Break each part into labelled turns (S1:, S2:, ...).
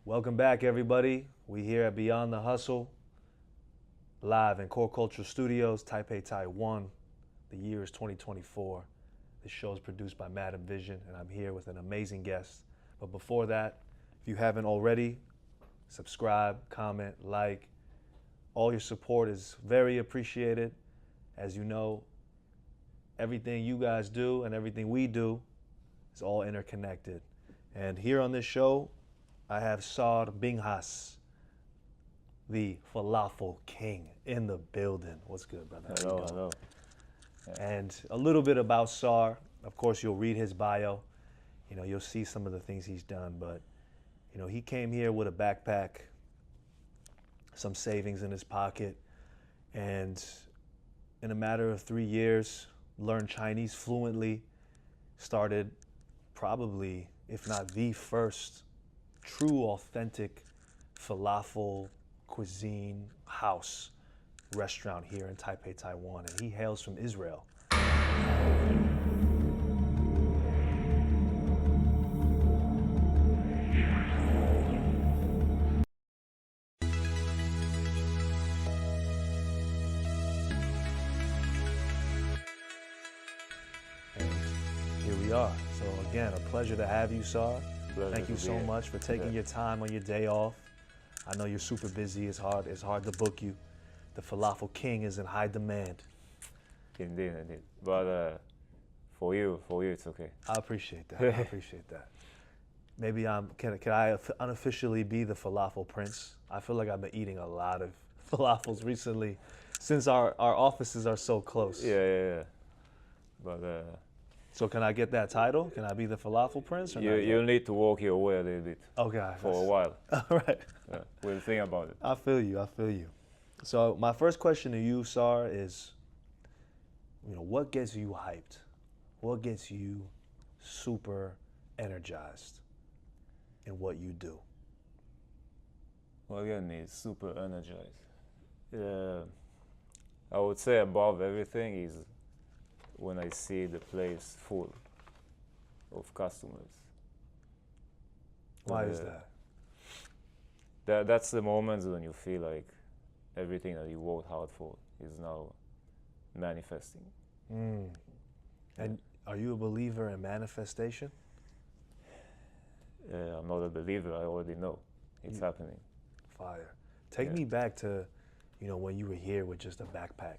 S1: Welcome back, everybody. We here at Beyond the Hustle, live in Core Culture Studios, Taipei, Taiwan. The year is 2024. This show is produced by Madam Vision, and I'm here with an amazing guest. But before that, if you haven't already, subscribe, comment, like. All your support is very appreciated. As you know, everything you guys do and everything we do is all interconnected. And here on this show, I have Saar Binghas, the Falafel King, in the building. What's good, brother?
S2: Hello, hello.
S1: And a little bit about Saar. Of course, you'll read his bio. You'll see some of the things he's done. But, he came here with a backpack, some savings in his pocket, and in a matter of 3 years, learned Chinese fluently, started probably, if not the first, true, authentic falafel cuisine house restaurant here in Taipei, Taiwan, and he hails from Israel. And here we are. So again, a pleasure to have you, Saar. Thank you so much for taking your time on your day off. I know you're super busy. It's hard to book you. The Falafel King is in high demand.
S2: Indeed. But for you, it's okay.
S1: I appreciate that. I appreciate that. Maybe can I unofficially be the Falafel Prince? I feel like I've been eating a lot of falafels recently, since our offices are so close.
S2: Yeah. But
S1: So can I get that title? Can I be the Falafel Prince? Or
S2: you need to walk your way a little bit.
S1: Okay.
S2: For a while.
S1: All right.
S2: Yeah, we'll think about it.
S1: I feel you. So my first question to you, Saar, is, what gets you hyped? What gets you super energized in what you do?
S2: Well, again, it's super energized. I would say above everything is when I see the place full of customers.
S1: Why is that?
S2: That's the moments when you feel like everything that you worked hard for is now manifesting.
S1: And are you a believer in manifestation?
S2: I'm not a believer. I already know it's happening.
S1: Fire. Take me back to, when you were here with just a backpack,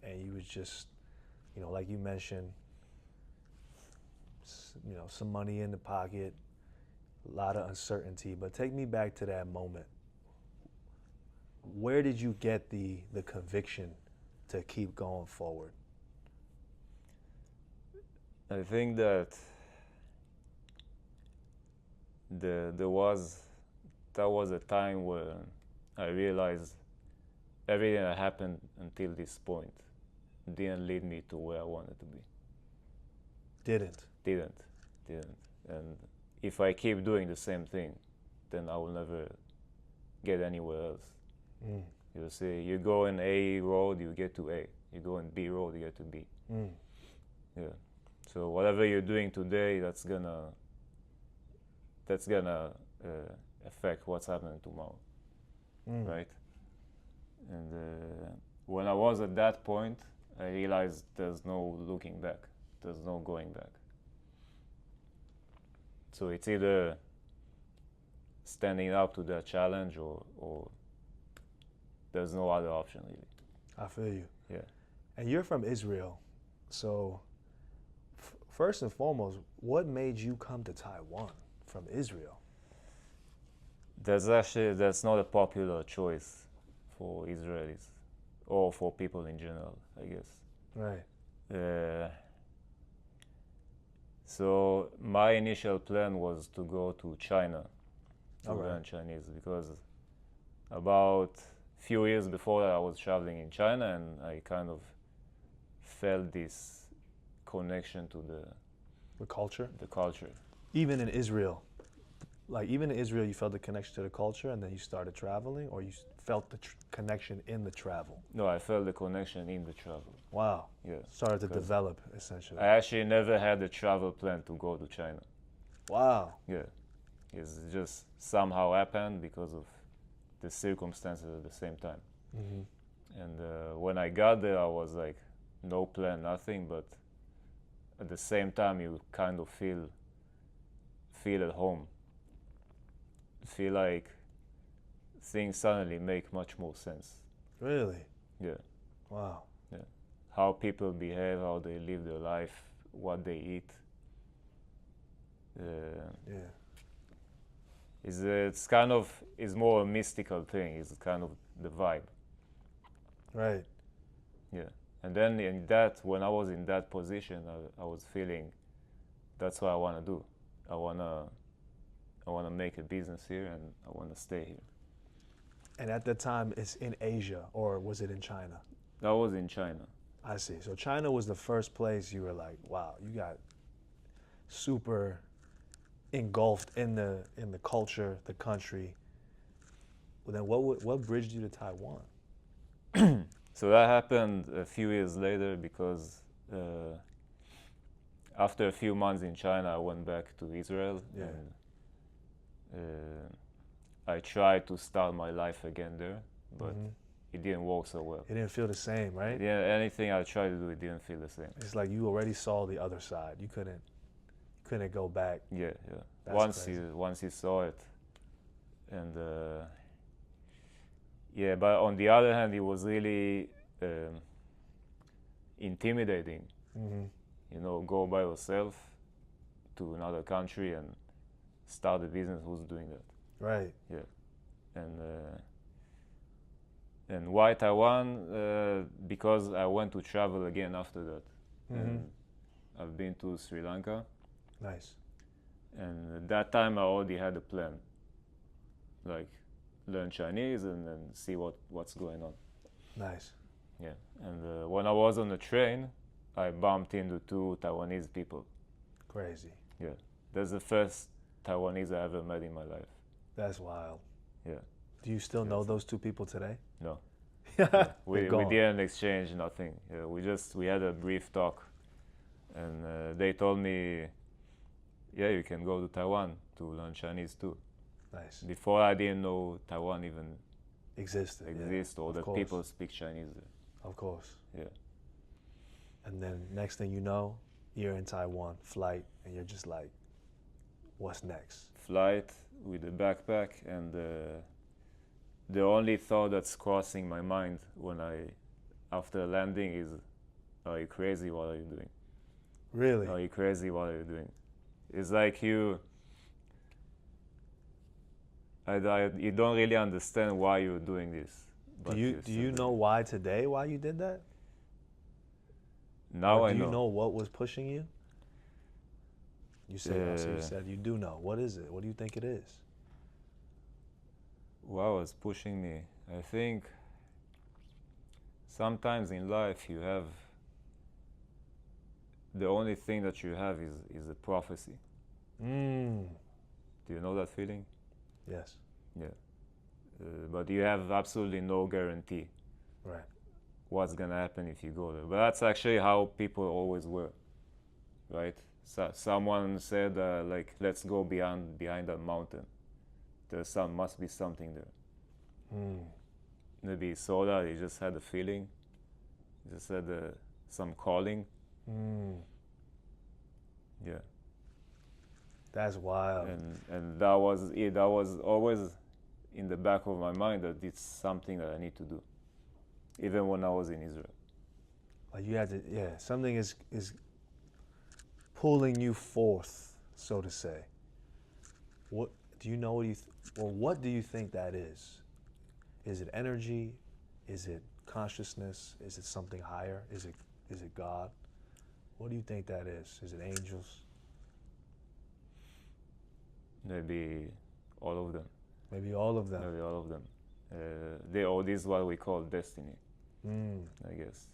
S1: and you was just, like you mentioned, some money in the pocket, a lot of uncertainty. But take me back to that moment. Where did you get the conviction to keep going forward?
S2: I think that that was a time where I realized everything that happened until this point didn't lead me to where I wanted to be.
S1: Didn't.
S2: And if I keep doing the same thing, then I will never get anywhere else. You see, you go in A road, you get to A. You go in B road, you get to B. Yeah. So whatever you're doing today, that's gonna affect what's happening tomorrow, right? And when I was at that point, I realized there's no looking back. There's no going back. So it's either standing up to that challenge or there's no other option, really.
S1: I feel you.
S2: Yeah.
S1: And you're from Israel. So first and foremost, what made you come to Taiwan from Israel?
S2: That's not a popular choice for Israelis or for people in general, I guess.
S1: Right.
S2: So my initial plan was to go to China to
S1: All right.
S2: learn Chinese, because about few years before that I was traveling in China, and I kind of felt this connection to
S1: The culture?
S2: the culture.
S1: Even in Israel, you felt the connection to the culture, and then you started traveling, or you felt the connection in the travel?
S2: No, I felt the connection in the travel.
S1: Wow.
S2: Yeah.
S1: Started to develop, essentially.
S2: I actually never had a travel plan to go to China.
S1: Wow.
S2: Yeah. It's just somehow happened because of the circumstances at the same time. And when I got there, I was like, no plan, nothing, but at the same time, you kind of feel at home. Feel like things suddenly make much more sense.
S1: Really?
S2: Yeah.
S1: Wow.
S2: Yeah. How people behave, how they live their life, what they eat.
S1: Yeah.
S2: It's kind of, it's more a mystical thing. It's kind of the vibe.
S1: Right.
S2: Yeah. And then in that, when I was in that position, I was feeling that's what I want to do. I want to make a business here, and I want to stay here.
S1: And at the time, it's in Asia, or was it in China?
S2: That was in China.
S1: I see. So China was the first place you were like, wow, you got super engulfed in the culture, the country. Well, then what bridged you to Taiwan?
S2: So that happened a few years later because after a few months in China, I went back to Israel.
S1: Yeah.
S2: And I tried to start my life again there, but it didn't work so well.
S1: It didn't feel the same, right?
S2: Yeah, anything I tried to do, it didn't feel the same.
S1: It's like you already saw the other side. You couldn't go back.
S2: Yeah.
S1: That's
S2: Once you saw it, and yeah, but on the other hand, it was really intimidating. You know, go by yourself to another country and start a business. Who's doing that?
S1: Right.
S2: Yeah, and why Taiwan? Because I went to travel again after that, and I've been to Sri Lanka.
S1: Nice.
S2: And at that time, I already had a plan, like learn Chinese and then see what's going on.
S1: Nice.
S2: Yeah, and when I was on the train, I bumped into two Taiwanese people.
S1: Crazy.
S2: Yeah, that's the first Taiwanese I ever met in my life.
S1: That's wild.
S2: Yeah.
S1: Do you still know those two people today?
S2: No.
S1: Yeah.
S2: We didn't exchange nothing. Yeah, we had a brief talk, and they told me, yeah, you can go to Taiwan to learn Chinese too.
S1: Nice.
S2: Before I didn't know Taiwan even
S1: exists,
S2: or
S1: of
S2: that
S1: course.
S2: people speak Chinese there.
S1: Of course.
S2: Yeah.
S1: And then next thing you know, you're in Taiwan, flight, and you're just like, what's next?
S2: Flight with a backpack, and the only thought that's crossing my mind after landing is, are you crazy? What are you doing?
S1: Really?
S2: Are you crazy? What are you doing? It's like you don't really understand why you're doing this.
S1: Do you know why today? Why you did that?
S2: Now I know.
S1: Do you know what was pushing you? You said so. You said you do know. What is it? What do you think it is?
S2: What was pushing me? I think sometimes in life you have the only thing that you have is a prophecy. Do you know that feeling?
S1: Yes.
S2: Yeah. But you have absolutely no guarantee.
S1: Right.
S2: What's gonna happen if you go there? But that's actually how people always were, right? So someone said, like, let's go behind that mountain. Must be something there. Maybe he saw that. He just had a feeling. He just had some calling. Yeah.
S1: That's wild.
S2: And that was it. That was always in the back of my mind that it's something that I need to do, even when I was in Israel.
S1: Like you had to, something is pulling you forth, so to say. What do you know? What do you think that is? Is it energy? Is it consciousness? Is it something higher? Is it God? What do you think that is? Is it angels?
S2: Maybe all of them.
S1: Maybe all of them.
S2: Maybe all of them. This is what we call destiny, I guess.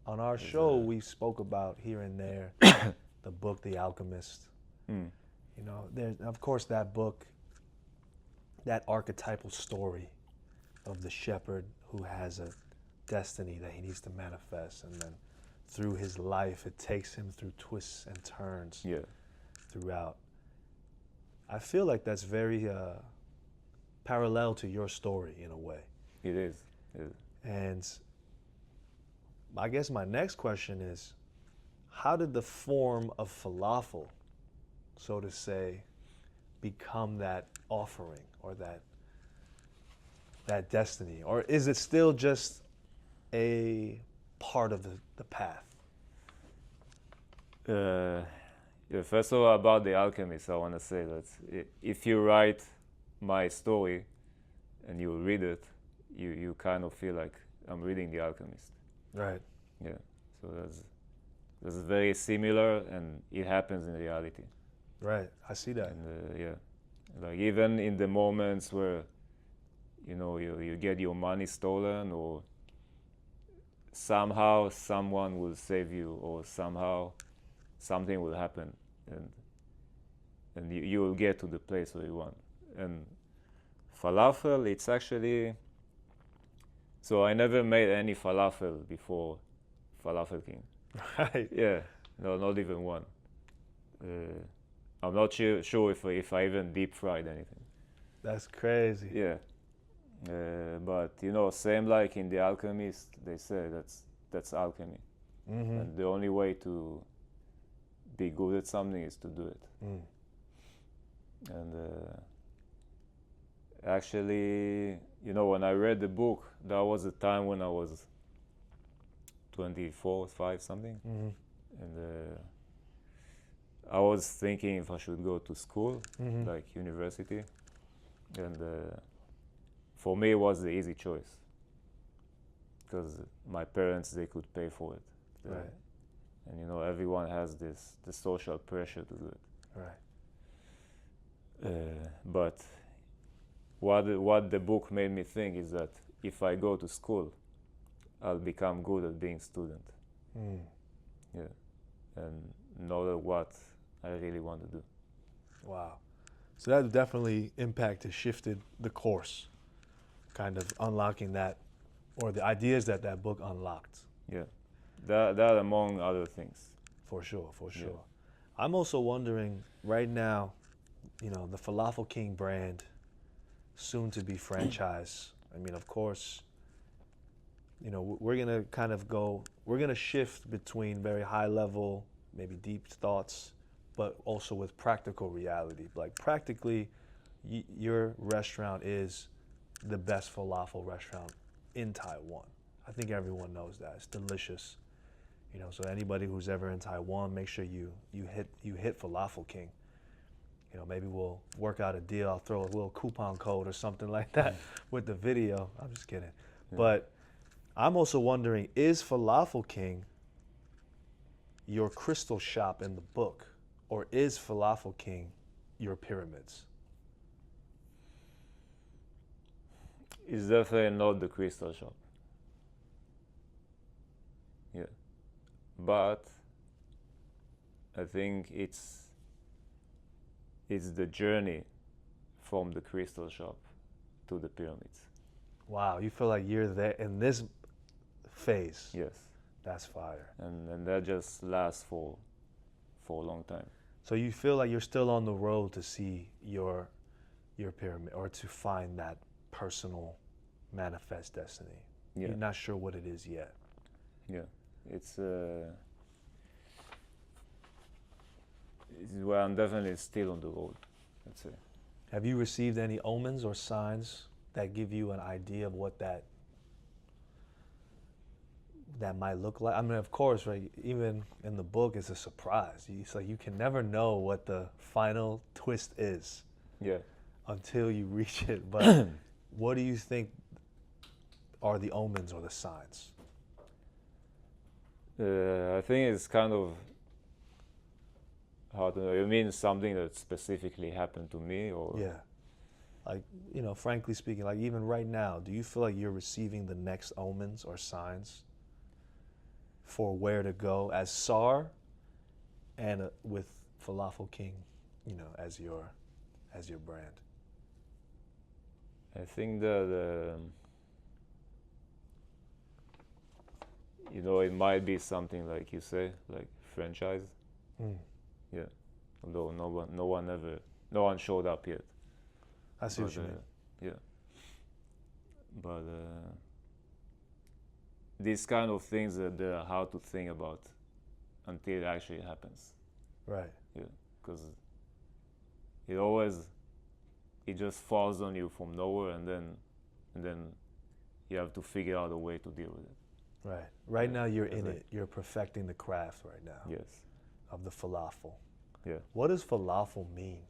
S1: On our show, we spoke about here and there the book, The Alchemist. You know, there's, of course, that book, that archetypal story of the shepherd who has a destiny that he needs to manifest, and then through his life, it takes him through twists and turns throughout. I feel like that's very parallel to your story in a way.
S2: It is. It is.
S1: And I guess my next question is, how did the form of falafel, so to say, become that offering or that destiny? Or is it still just a part of the path?
S2: Yeah, first of all, about the Alchemist, I want to say that if you write my story and you read it, you kind of feel like I'm reading the Alchemist.
S1: Right.
S2: Yeah. So that's very similar, and it happens in reality.
S1: Right. I see that.
S2: And yeah, like even in the moments where you get your money stolen, or somehow someone will save you, or somehow something will happen, and you will get to the place where you want. And falafel, it's actually, so I never made any falafel before Falafel King.
S1: Right.
S2: Yeah, no, not even one. I'm not sure if I even deep fried anything.
S1: That's crazy.
S2: Yeah, but same like in the Alchemist, they say that's alchemy, and the only way to be good at something is to do it. And actually, when I read the book, that was a time when I was 24, 5 something, and I was thinking if I should go to school, like university, and for me it was the easy choice because my parents, they could pay for it.
S1: Right.
S2: And everyone has the social pressure to do it.
S1: Right.
S2: But what the book made me think is that if I go to school, I'll become good at being student. Yeah, and know what I really want to do.
S1: Wow. So that definitely impacted, shifted the course, kind of unlocking that, or the ideas that book unlocked.
S2: Yeah, that among other things.
S1: For sure, for sure.
S2: Yeah.
S1: I'm also wondering right now, the Falafel King brand, soon to be franchise. I mean, of course, we're gonna kind of we're gonna shift between very high level, maybe deep thoughts, but also with practical reality. Like practically, your restaurant is the best falafel restaurant in Taiwan. I think everyone knows that. It's delicious. So anybody who's ever in Taiwan, make sure you hit Falafel King. Maybe we'll work out a deal. I'll throw a little coupon code or something like that with the video. I'm just kidding.
S2: Yeah.
S1: But I'm also wondering, is Falafel King your crystal shop in the book, or is Falafel King your pyramids?
S2: It's definitely not the crystal shop. Yeah. But I think it's the journey from the crystal shop to the pyramids.
S1: Wow, you feel like you're there in this phase.
S2: Yes.
S1: That's fire.
S2: And that just lasts for a long time.
S1: So you feel like you're still on the road to see your pyramid, or to find that personal manifest destiny.
S2: Yeah.
S1: You're not sure what it is yet.
S2: Yeah. It's well, I'm definitely still on the road, let's say.
S1: Have you received any omens or signs that give you an idea of what that might look like? I mean, of course, right, even in the book, it's a surprise. It's like you can never know what the final twist is.
S2: Yeah.
S1: Until you reach it. But what do you think are the omens or the signs?
S2: I think it's kind of hard to know. You mean something that specifically happened to me, or?
S1: Yeah. Like, frankly speaking, like even right now, do you feel like you're receiving the next omens or signs for where to go as Saar, and with Falafel King, as your brand?
S2: I think that it might be something like you say, like franchise. Yeah. Although no one ever no one showed up yet.
S1: I see what you mean.
S2: Yeah. But these kind of things they're hard to think about until it actually happens.
S1: Right.
S2: Yeah, because it just falls on you from nowhere, and then you have to figure out a way to deal with it.
S1: Right. Right
S2: Yeah,
S1: now you're in
S2: exactly.
S1: it. You're perfecting the craft right now
S2: Yes.
S1: of the falafel.
S2: Yeah.
S1: What does falafel mean?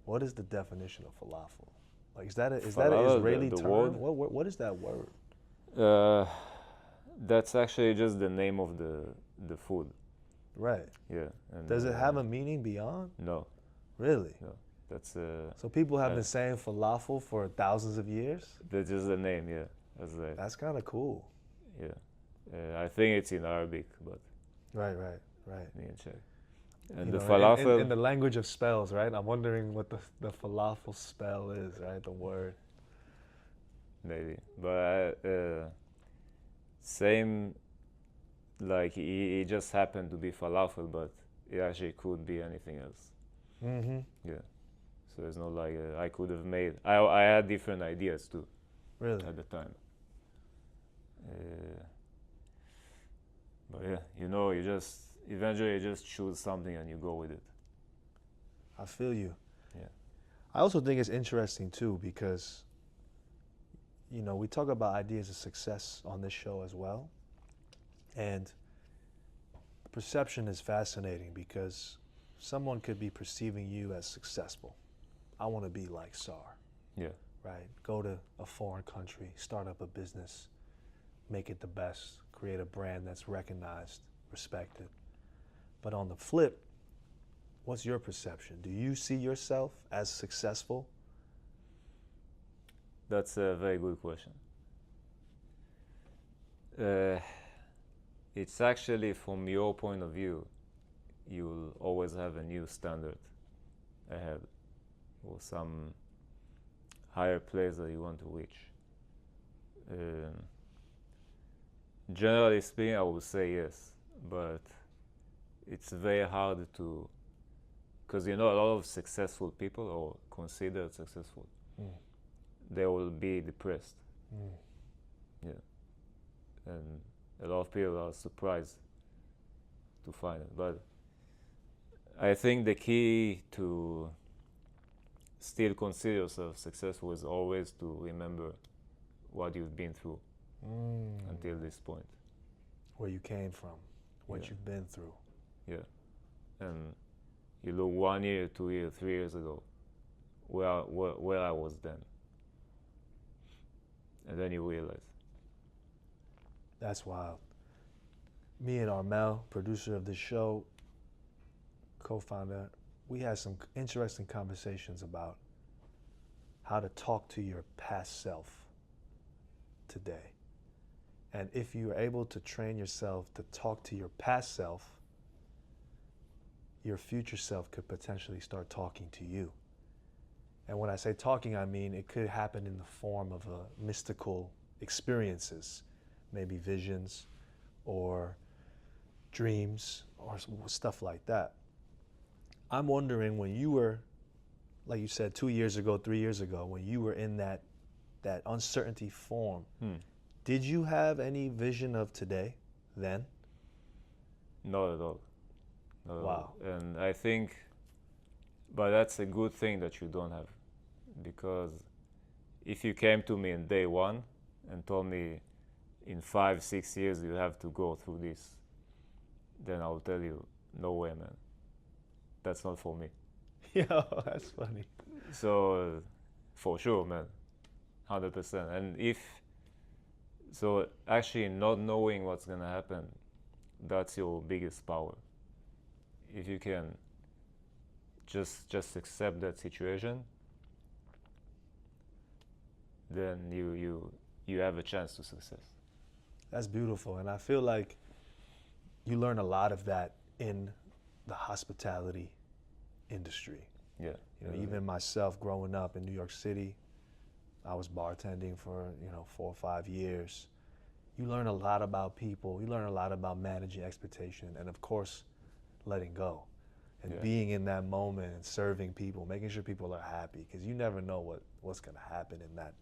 S1: What is the definition of falafel? Like, is that an
S2: Falafel,
S1: Israeli
S2: the
S1: term?
S2: word?
S1: What is that word?
S2: That's actually just the name of the food.
S1: Right.
S2: Yeah. And,
S1: Does it have a meaning beyond?
S2: No.
S1: Really?
S2: No. That's
S1: So people have
S2: uh,
S1: been saying falafel for thousands of years?
S2: that's just the name. Yeah.
S1: That's kind of cool.
S2: Yeah. I think it's in Arabic, but
S1: Right.
S2: me and check. And
S1: You
S2: the
S1: know,
S2: falafel.
S1: in the language of spells, right? I'm wondering what the falafel spell is, right? The word.
S2: Maybe, but same, like it just happened to be falafel, but it actually could be anything else.
S1: Mm-hmm.
S2: Yeah, so it's not like I could have made. I had different ideas too
S1: Really?
S2: at the time. But yeah, you just eventually you just choose something and you go with it.
S1: I feel you.
S2: Yeah.
S1: I also think it's interesting too because, we talk about ideas of success on this show as well. And perception is fascinating because someone could be perceiving you as successful. I want to be like Saar,
S2: Yeah.
S1: right? Go to a foreign country, start up a business, make it the best, create a brand that's recognized, respected. But on the flip, what's your perception? Do you see yourself as successful?
S2: That's a very good question. It's actually, from your point of view, you'll always have a new standard ahead, or some higher place that you want to reach. Generally speaking, I would say yes, but it's very hard to, because a lot of successful people, or considered successful, they will be depressed. Yeah. And a lot of people are surprised to find it. But I think the key to still consider yourself successful is always to remember what you've been through until this point.
S1: Where you came from, what
S2: Yeah.
S1: you've been through.
S2: Yeah. And you look 1 year, 2 years, 3 years ago, where I was then. And then you realize.
S1: That's wild. Me and Armel, producer of this show, co-founder, we had some interesting conversations about how to talk to your past self today. And if you are able to train yourself to talk to your past self, your future self could potentially start talking to you. And when I say talking, I mean it could happen in the form of mystical experiences, maybe visions or dreams or stuff like that. I'm wondering, when you were, like you said, 2 years ago, 3 years ago, when you were in that uncertainty form, did you have any vision of today then?
S2: Not at all. Not at
S1: Wow.
S2: all. And I think, but that's a good thing that you don't have, because if you came to me in day one and told me in 5, 6 years you have to go through this, then I'll tell you, no way, man. That's not for me.
S1: Yo, that's funny.
S2: So, for sure, man, 100%. And so actually not knowing what's gonna happen, that's your biggest power. If you can just accept that situation, then you have a chance to success.
S1: That's beautiful. And I feel like you learn a lot of that in the hospitality industry.
S2: Yeah.
S1: Even myself growing up in New York City, I was bartending for 4 or 5 years. You learn a lot about people. You learn a lot about managing expectation, and of course, letting go. and
S2: Yeah.
S1: being in that moment and serving people, making sure people are happy, because you never know what's going to happen in that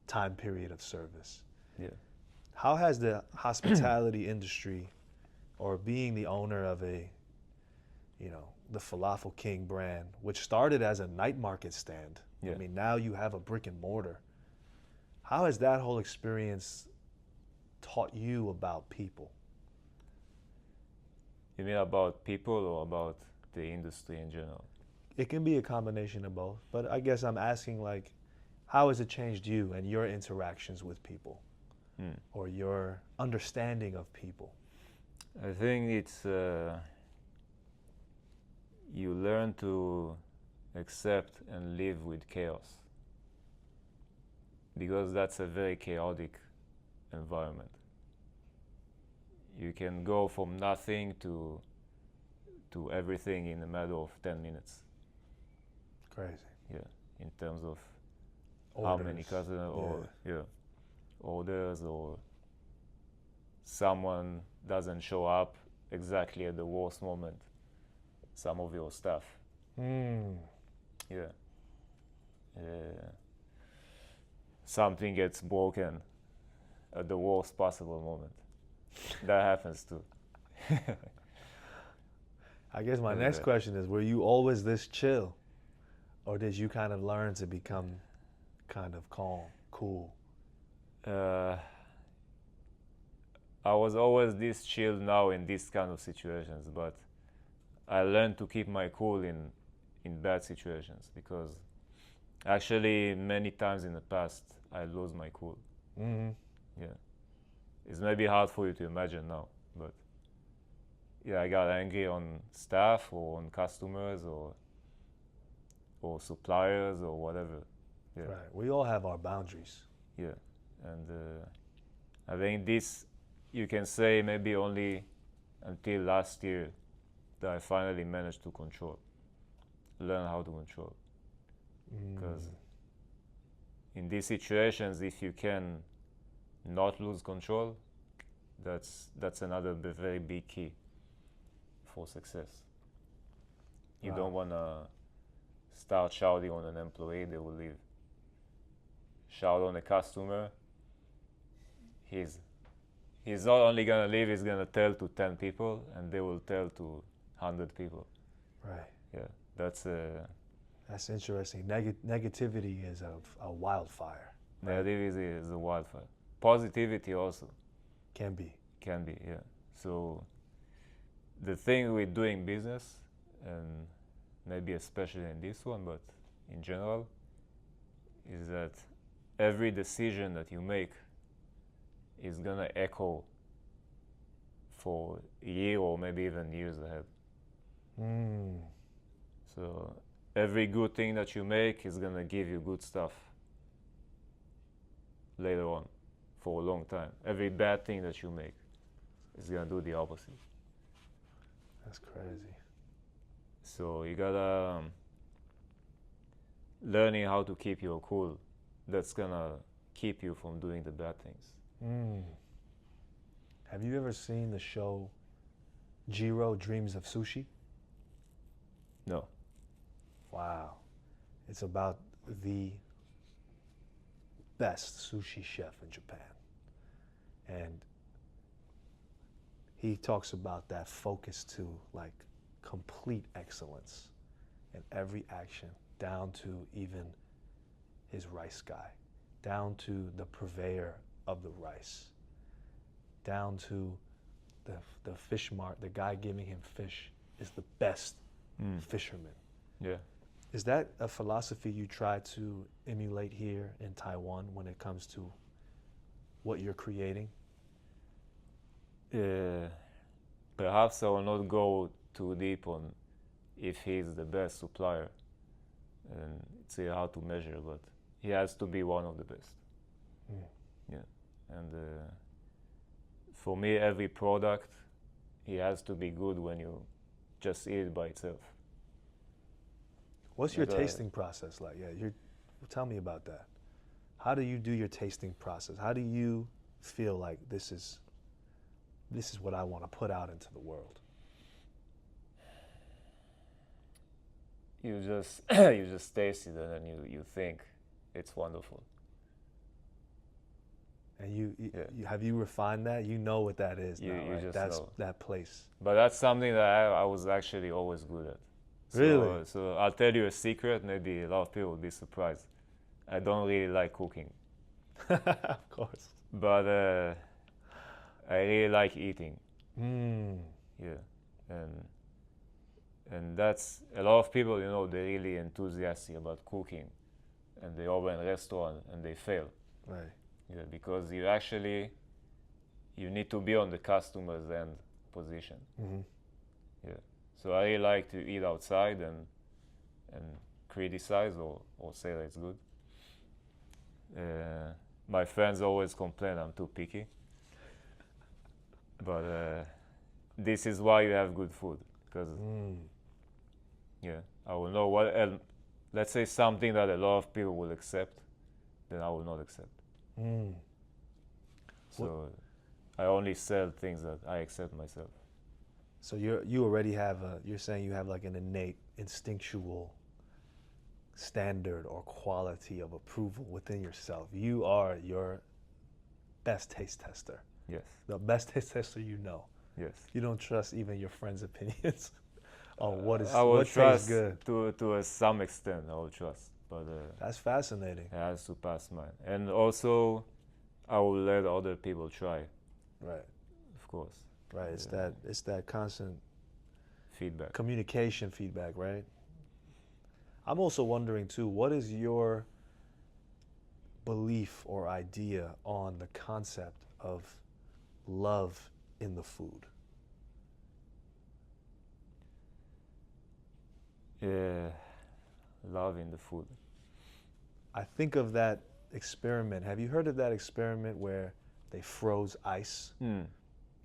S1: time period of service.
S2: Yeah.
S1: How has the hospitality industry, or being the owner of the Falafel King brand, which started as a night market stand,
S2: Yeah.
S1: I mean, now you have a brick and mortar. How has that whole experience taught you about people?
S2: You mean about people or about the industry in general?
S1: It can be a combination of both, but I guess I'm asking, like, how has it changed you and your interactions with people, or your understanding of people?
S2: I think it's you learn to accept and live with chaos, because that's a very chaotic environment. You can go from nothing to everything in a matter of 10 minutes.
S1: Crazy.
S2: Yeah, in terms of
S1: Orders.
S2: how many customers or orders, or someone doesn't show up exactly at the worst moment. Some of your stuff. Yeah. Something gets broken at the worst possible moment. That happens too.
S1: I guess my
S2: Yeah.
S1: next question is, were you always this chill? Or did you kind of learn to become kind of calm, cool?
S2: I was always this chill now in these kind of situations, but I learned to keep my cool in bad situations, because actually many times in the past I lose my cool.
S1: Mm-hmm.
S2: Yeah. It's maybe hard for you to imagine now, but yeah, I got angry on staff or on customers or suppliers or whatever. Yeah.
S1: Right. We all have our boundaries.
S2: Yeah. And I think this, you can say, maybe only until last year that I finally managed to learn how to control. Because in these situations, if you can not lose control, that's another very big key for success. You don't want to start shouting on an employee, they will leave. Shout on a customer, he's not only going to leave, he's going to tell to 10 people, and they will tell to 100 people.
S1: Right.
S2: Yeah,
S1: that's interesting. Negativity is a wildfire. Right?
S2: Negativity is a wildfire. Positivity also
S1: Can be.
S2: can be, yeah. So the thing with doing business, and maybe especially in this one, but in general, is that every decision that you make is gonna echo for a year or maybe even years ahead. So every good thing that you make is gonna give you good stuff later on for a long time. Every bad thing that you make is gonna do the opposite.
S1: That's crazy.
S2: So you gotta learning how to keep your cool. That's gonna keep you from doing the bad things.
S1: Have you ever seen the show Jiro Dreams of Sushi?
S2: No.
S1: Wow. It's about the best sushi chef in Japan. And he talks about that focus to like complete excellence in every action, down to even his rice guy, down to the purveyor of the rice, down to the fish mart, the guy giving him fish is the best fisherman.
S2: Yeah.
S1: Is that a philosophy you try to emulate here in Taiwan when it comes to what you're creating?
S2: Perhaps I will not go too deep on if he's the best supplier, and it's hard to measure, but he has to be one of the best. Yeah. And for me, every product, he has to be good when you just eat it by itself.
S1: What's your tasting process like? Yeah, tell me about that. How do you do your tasting process? How do you feel like this is what I want to put out into the world?
S2: you just you just taste it and then you think it's wonderful.
S1: And you
S2: Yeah.
S1: have you refined that? You know what that is
S2: You
S1: now,
S2: you
S1: right?
S2: just
S1: That's
S2: know.
S1: that place.
S2: But that's something that I was actually always good at.
S1: Really?
S2: So I'll tell you a secret. Maybe a lot of people will be surprised. I don't really like cooking,
S1: Of course.
S2: but I really like eating.
S1: Mm.
S2: Yeah, and that's a lot of people. They're really enthusiastic about cooking, and they open a restaurant and they fail.
S1: Right.
S2: Yeah, because you need to be on the customer's end position.
S1: Mm-hmm.
S2: Yeah. So I really like to eat outside and criticize or say that it's good. My friends always complain I'm too picky, but this is why you have good food, because yeah, I will know what. Let's say something that a lot of people will accept, then I will not accept.
S1: Mm.
S2: So I only sell things that I accept myself.
S1: So you already have you're saying you have like an innate instinctual standard or quality of approval within yourself. You are your best taste tester.
S2: Yes.
S1: The best taste tester you know.
S2: Yes.
S1: You don't trust even your friends' opinions on what
S2: I will
S1: tastes
S2: trust
S1: good.
S2: to some extent. I will trust, but
S1: That's fascinating.
S2: it has to pass mine. And also, I will let other people try.
S1: Right.
S2: Of course.
S1: Right. It's that constant
S2: Feedback.
S1: communication feedback, right? I'm also wondering too, what is your belief or idea on the concept of love in the food?
S2: Love in the food.
S1: I think of that experiment. Have you heard of that experiment where they froze ice?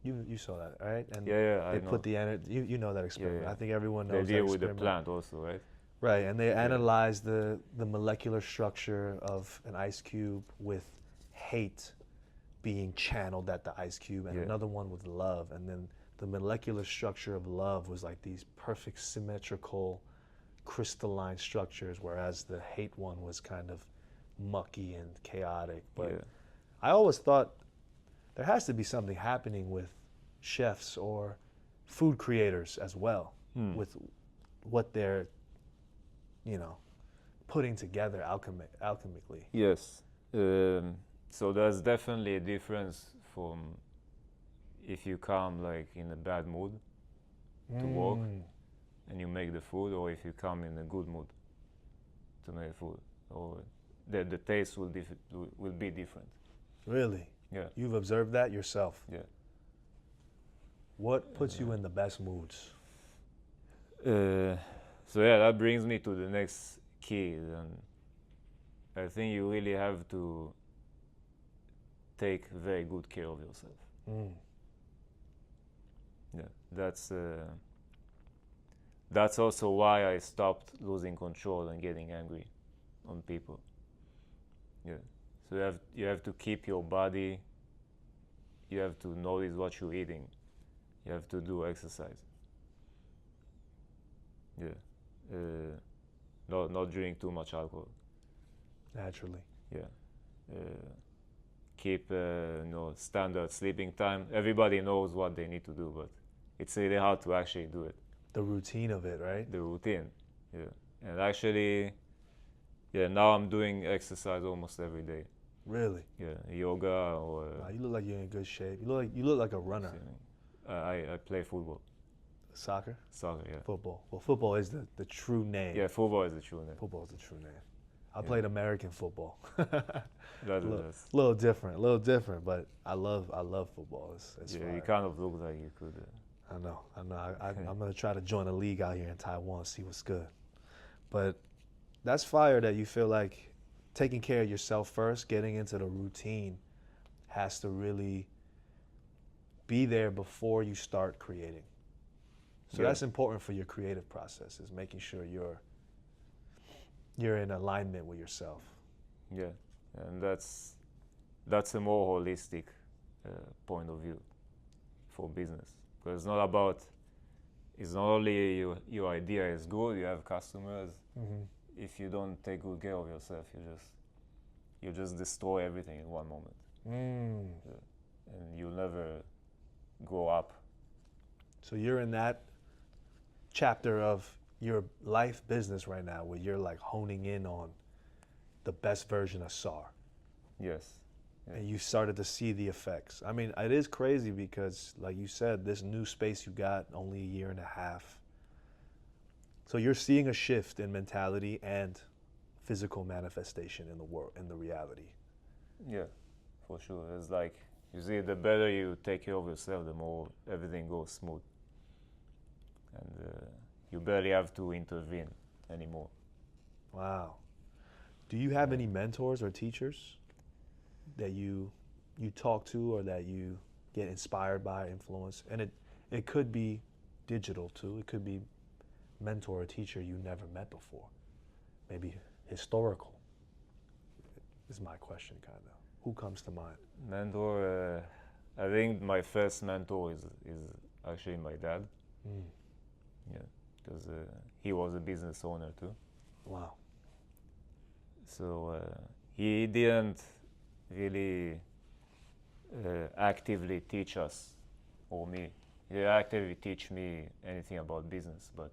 S1: You saw that, right? And
S2: Yeah,
S1: they
S2: I know.
S1: put the energy. You know that experiment.
S2: Yeah.
S1: I think everyone
S2: They
S1: knows that
S2: deal with the
S1: experiment.
S2: plant also, right?
S1: Right, and they analyzed the molecular structure of an ice cube with hate being channeled at the ice cube, and another one with love. And then the molecular structure of love was like these perfect symmetrical crystalline structures, whereas the hate one was kind of mucky and chaotic. But I always thought there has to be something happening with chefs or food creators as well, with what they're putting together alchemically.
S2: Yes. So there's definitely a difference from if you come like in a bad mood to work and you make the food, or if you come in a good mood to make food, or the taste will be different.
S1: Really?
S2: Yeah.
S1: You've observed that yourself?
S2: Yeah.
S1: What puts you in the best moods?
S2: So yeah, that brings me to the next key, and I think you really have to take very good care of yourself. Yeah, that's also why I stopped losing control and getting angry on people. Yeah, so you have to keep your body. You have to notice what you're eating. You have to do exercise. Yeah, not drink too much alcohol.
S1: Naturally.
S2: Yeah. Keep standard sleeping time. Everybody knows what they need to do, but it's really hard to actually do it.
S1: The routine of it, right?
S2: The routine, yeah. And actually, now I'm doing exercise almost every day.
S1: Really?
S2: Yeah, yoga or.
S1: Wow, you look like you're in good shape. You look like a runner.
S2: I play football.
S1: Soccer?
S2: Soccer, yeah.
S1: Football. Well, football is the true name.
S2: Yeah, football is the true name.
S1: Football is the true name. I played American football.
S2: That's
S1: a little different, but I love football. It's
S2: yeah,
S1: fire.
S2: you kind of look like you could.
S1: I know. I'm gonna try to join a league out here in Taiwan, see what's good. But that's fire that you feel like taking care of yourself first, getting into the routine, has to really be there before you start creating. So that's important for your creative process, is making sure you're in alignment with yourself.
S2: Yeah, and that's a more holistic point of view for business, because it's not about it's not only your idea is good, you have customers.
S1: Mm-hmm.
S2: If you don't take good care of yourself, you just destroy everything in one moment. And you'll never grow up.
S1: So you're in that chapter of your life business right now where you're like honing in on the best version of Saar.
S2: Yes. Yeah.
S1: And you started to see the effects. I mean, it is crazy because, like you said, this new space you got only a year and a half. So you're seeing a shift in mentality and physical manifestation in the world, in the reality.
S2: Yeah, for sure. It's like, you see, the better you take care of yourself, the more everything goes smooth. And you barely have to intervene anymore.
S1: Wow. Do you have any mentors or teachers that you talk to or that you get inspired by, influence? And it could be digital too. It could be mentor or teacher you never met before. Maybe historical is my question, kind of. Who comes to mind?
S2: Mentor, I think my first mentor is actually my dad. Yeah, because he was a business owner too.
S1: Wow.
S2: So he didn't really actively teach us, or me. He didn't actively teach me anything about business, but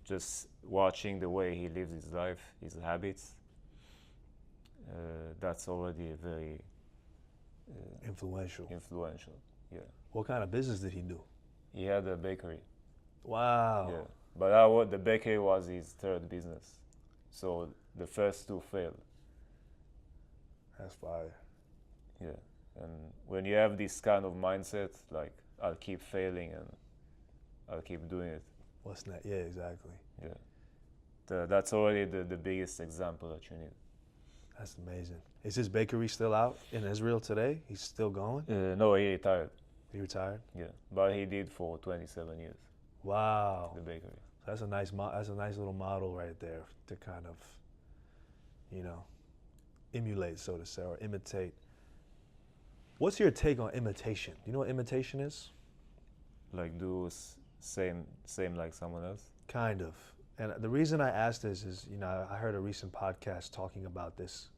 S2: just watching the way he lives his life, his habits, that's already very
S1: Influential.
S2: Yeah.
S1: What kind of business did he do?
S2: He had a bakery.
S1: Wow.
S2: Yeah, but the bakery was his third business, so the first two failed.
S1: That's fire.
S2: Yeah, and when you have this kind of mindset, like, I'll keep failing and I'll keep doing it.
S1: What's that? Yeah, exactly.
S2: Yeah, that's already the biggest example that you need.
S1: That's amazing. Is his bakery still out in Israel today? He's still going?
S2: No, he retired.
S1: He retired?
S2: Yeah, but he did for 27 years.
S1: Wow.
S2: The bakery.
S1: That's a nice little model right there to kind of, emulate, so to say, or imitate. What's your take on imitation? Do you know what imitation is?
S2: Like do same like someone else?
S1: Kind of. And the reason I asked this is, I heard a recent podcast talking about this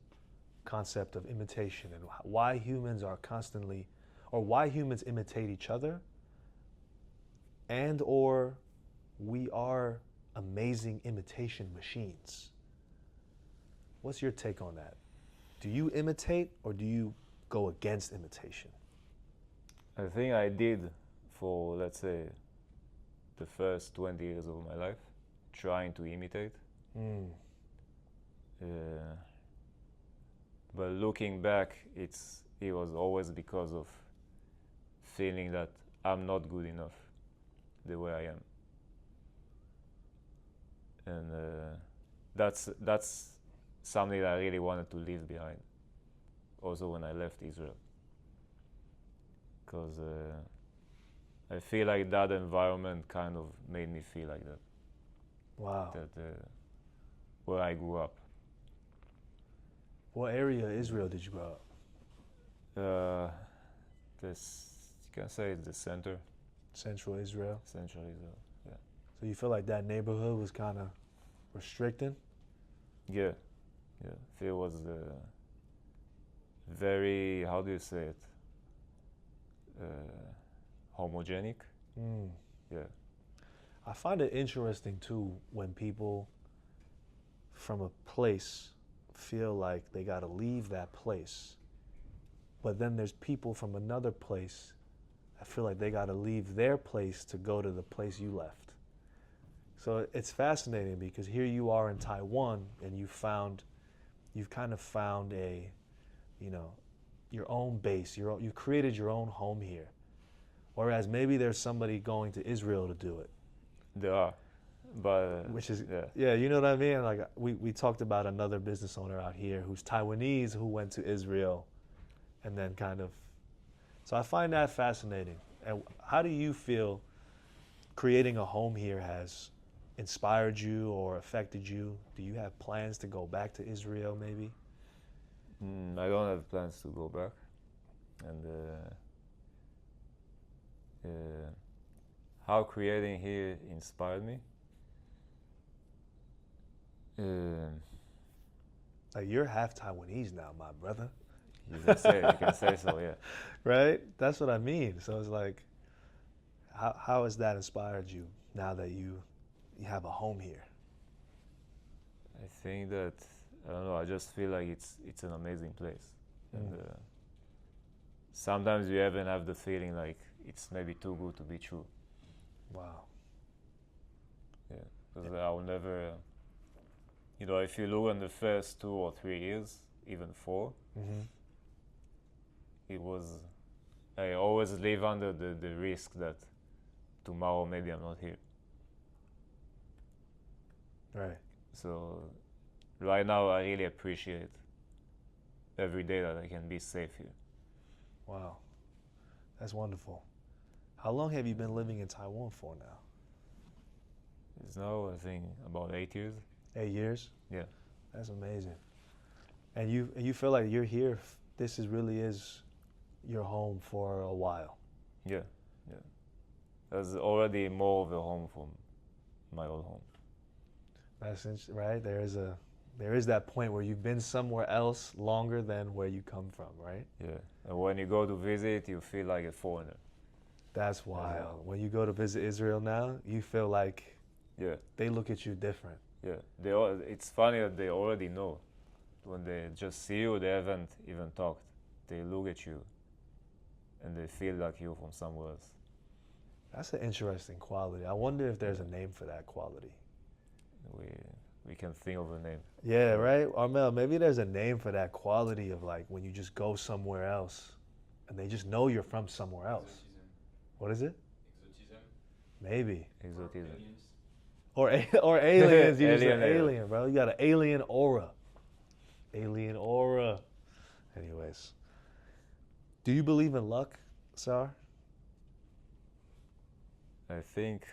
S1: concept of imitation and why humans are constantly, or why humans imitate each other, and or we are amazing imitation machines. What's your take on that? Do you imitate or do you go against imitation?
S2: I think I did for, let's say, the first 20 years of my life, trying to imitate. But looking back, it was always because of feeling that I'm not good enough the way I am. And that's something that I really wanted to leave behind, also when I left Israel. Because I feel like that environment kind of made me feel like that.
S1: Wow.
S2: Where I grew up.
S1: What area of Israel did you grow up?
S2: You can say it's the center.
S1: Central Israel?
S2: Central Israel, yeah.
S1: So you feel like that neighborhood was kind of restricting?
S2: Yeah. It was very, how do you say it? Homogenic. Yeah.
S1: I find it interesting too when people from a place feel like they got to leave that place, but then there's people from another place that feel like they got to leave their place to go to the place you left. So it's fascinating because here you are in Taiwan and you've kind of found a, your own base, you've created your own home here. Whereas maybe there's somebody going to Israel to do it.
S2: There are, but
S1: which is you know what I mean? Like we talked about another business owner out here who's Taiwanese who went to Israel and then kind of, so I find that fascinating. And how do you feel creating a home here has inspired you or affected you? Do you have plans to go back to Israel maybe?
S2: I don't have plans to go back. And how creating here inspired me.
S1: Like, you're half Taiwanese now, my brother.
S2: You can say so, yeah.
S1: Right? That's what I mean. So it's like, how has that inspired you now that you have a home here?
S2: I think that, I don't know, I just feel like it's an amazing place. And sometimes you even have the feeling like it's maybe too good to be true.
S1: Wow.
S2: Yeah, because I will never, if you look on the first 2 or 3 years, even 4, it was, I always live under the risk that tomorrow maybe I'm not here.
S1: Right.
S2: So right now I really appreciate every day that I can be safe here.
S1: Wow. That's wonderful. How long have you been living in Taiwan for now?
S2: It's now, I think, about 8 years.
S1: 8 years?
S2: Yeah.
S1: That's amazing. And you feel like you're here, this really is your home for a while.
S2: Yeah. There's already more of a home from my old home.
S1: That's right. There is that point where you've been somewhere else longer than where you come from, right?
S2: Yeah. And when you go to visit, you feel like a foreigner.
S1: That's wild. When you go to visit Israel now, you feel like they look at you different.
S2: Yeah. It's funny that they already know. When they just see you, they haven't even talked. They look at you and they feel like you're from somewhere else.
S1: That's an interesting quality. I wonder if there's a name for that quality.
S2: We can think of a name.
S1: Yeah, right? Armel, maybe there's a name for that quality of like when you just go somewhere else and they just know you're from somewhere else.
S3: Exotism.
S1: What is it?
S3: Exotism.
S1: Maybe.
S2: Exotism.
S1: Or aliens. You just
S2: Alien,
S1: an alien, bro. You got an alien aura. Alien aura. Anyways. Do you believe in luck, Saar?
S2: I think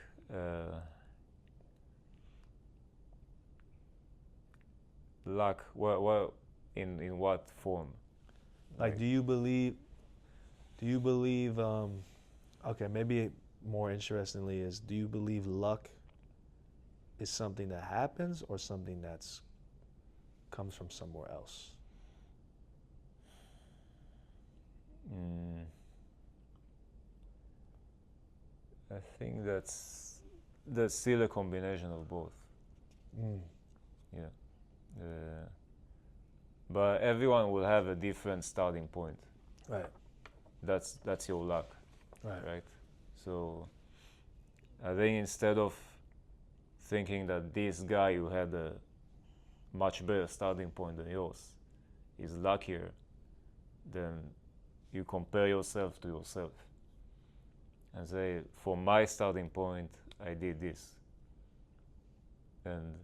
S2: luck. Well, in what form?
S1: Like, do you believe? Okay, maybe more interestingly is, do you believe luck is something that happens or something that's comes from somewhere else?
S2: I think that's still a combination of both. Yeah. But everyone will have a different starting point.
S1: Right.
S2: That's your luck.
S1: Right.
S2: So I think instead of thinking that this guy who had a much better starting point than yours is luckier, then you compare yourself to yourself and say, for my starting point, I did this. And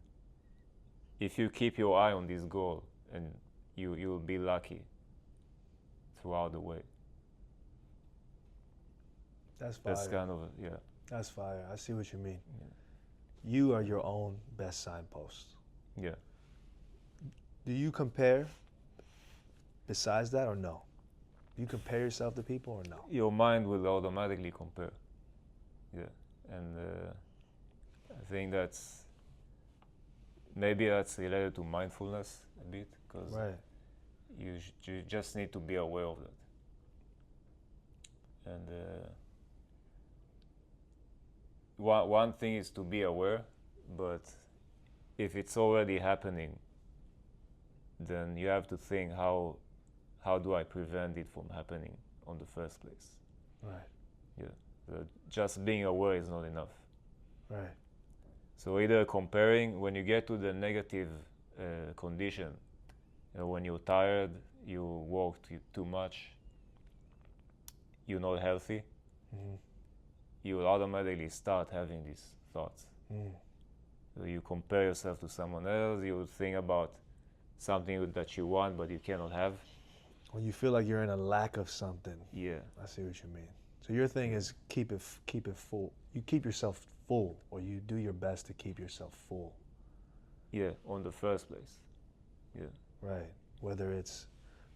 S2: if you keep your eye on this goal, and you will be lucky throughout the way.
S1: That's fire.
S2: That's kind of,
S1: That's fire. I see what you mean.
S2: Yeah.
S1: You are your own best signpost.
S2: Yeah.
S1: Do you compare besides that or no? Do you compare yourself to people or no?
S2: Your mind will automatically compare. Yeah. And I think maybe that's related to mindfulness a bit, because you just need to be aware of that. And one thing is to be aware, but if it's already happening, then you have to think, how do I prevent it from happening on the first place?
S1: Right.
S2: Yeah. Just being aware is not enough.
S1: Right.
S2: So either comparing, when you get to the negative condition, when you're tired, you work too much, you're not healthy, you will automatically start having these thoughts. So you compare yourself to someone else, you would think about something that you want but you cannot have.
S1: When you feel like you're in a lack of something.
S2: Yeah.
S1: I see what you mean. So your thing is keep it full. You keep yourself full, or you do your best to keep yourself full.
S2: Yeah, on the first place. Yeah.
S1: Right. Whether it's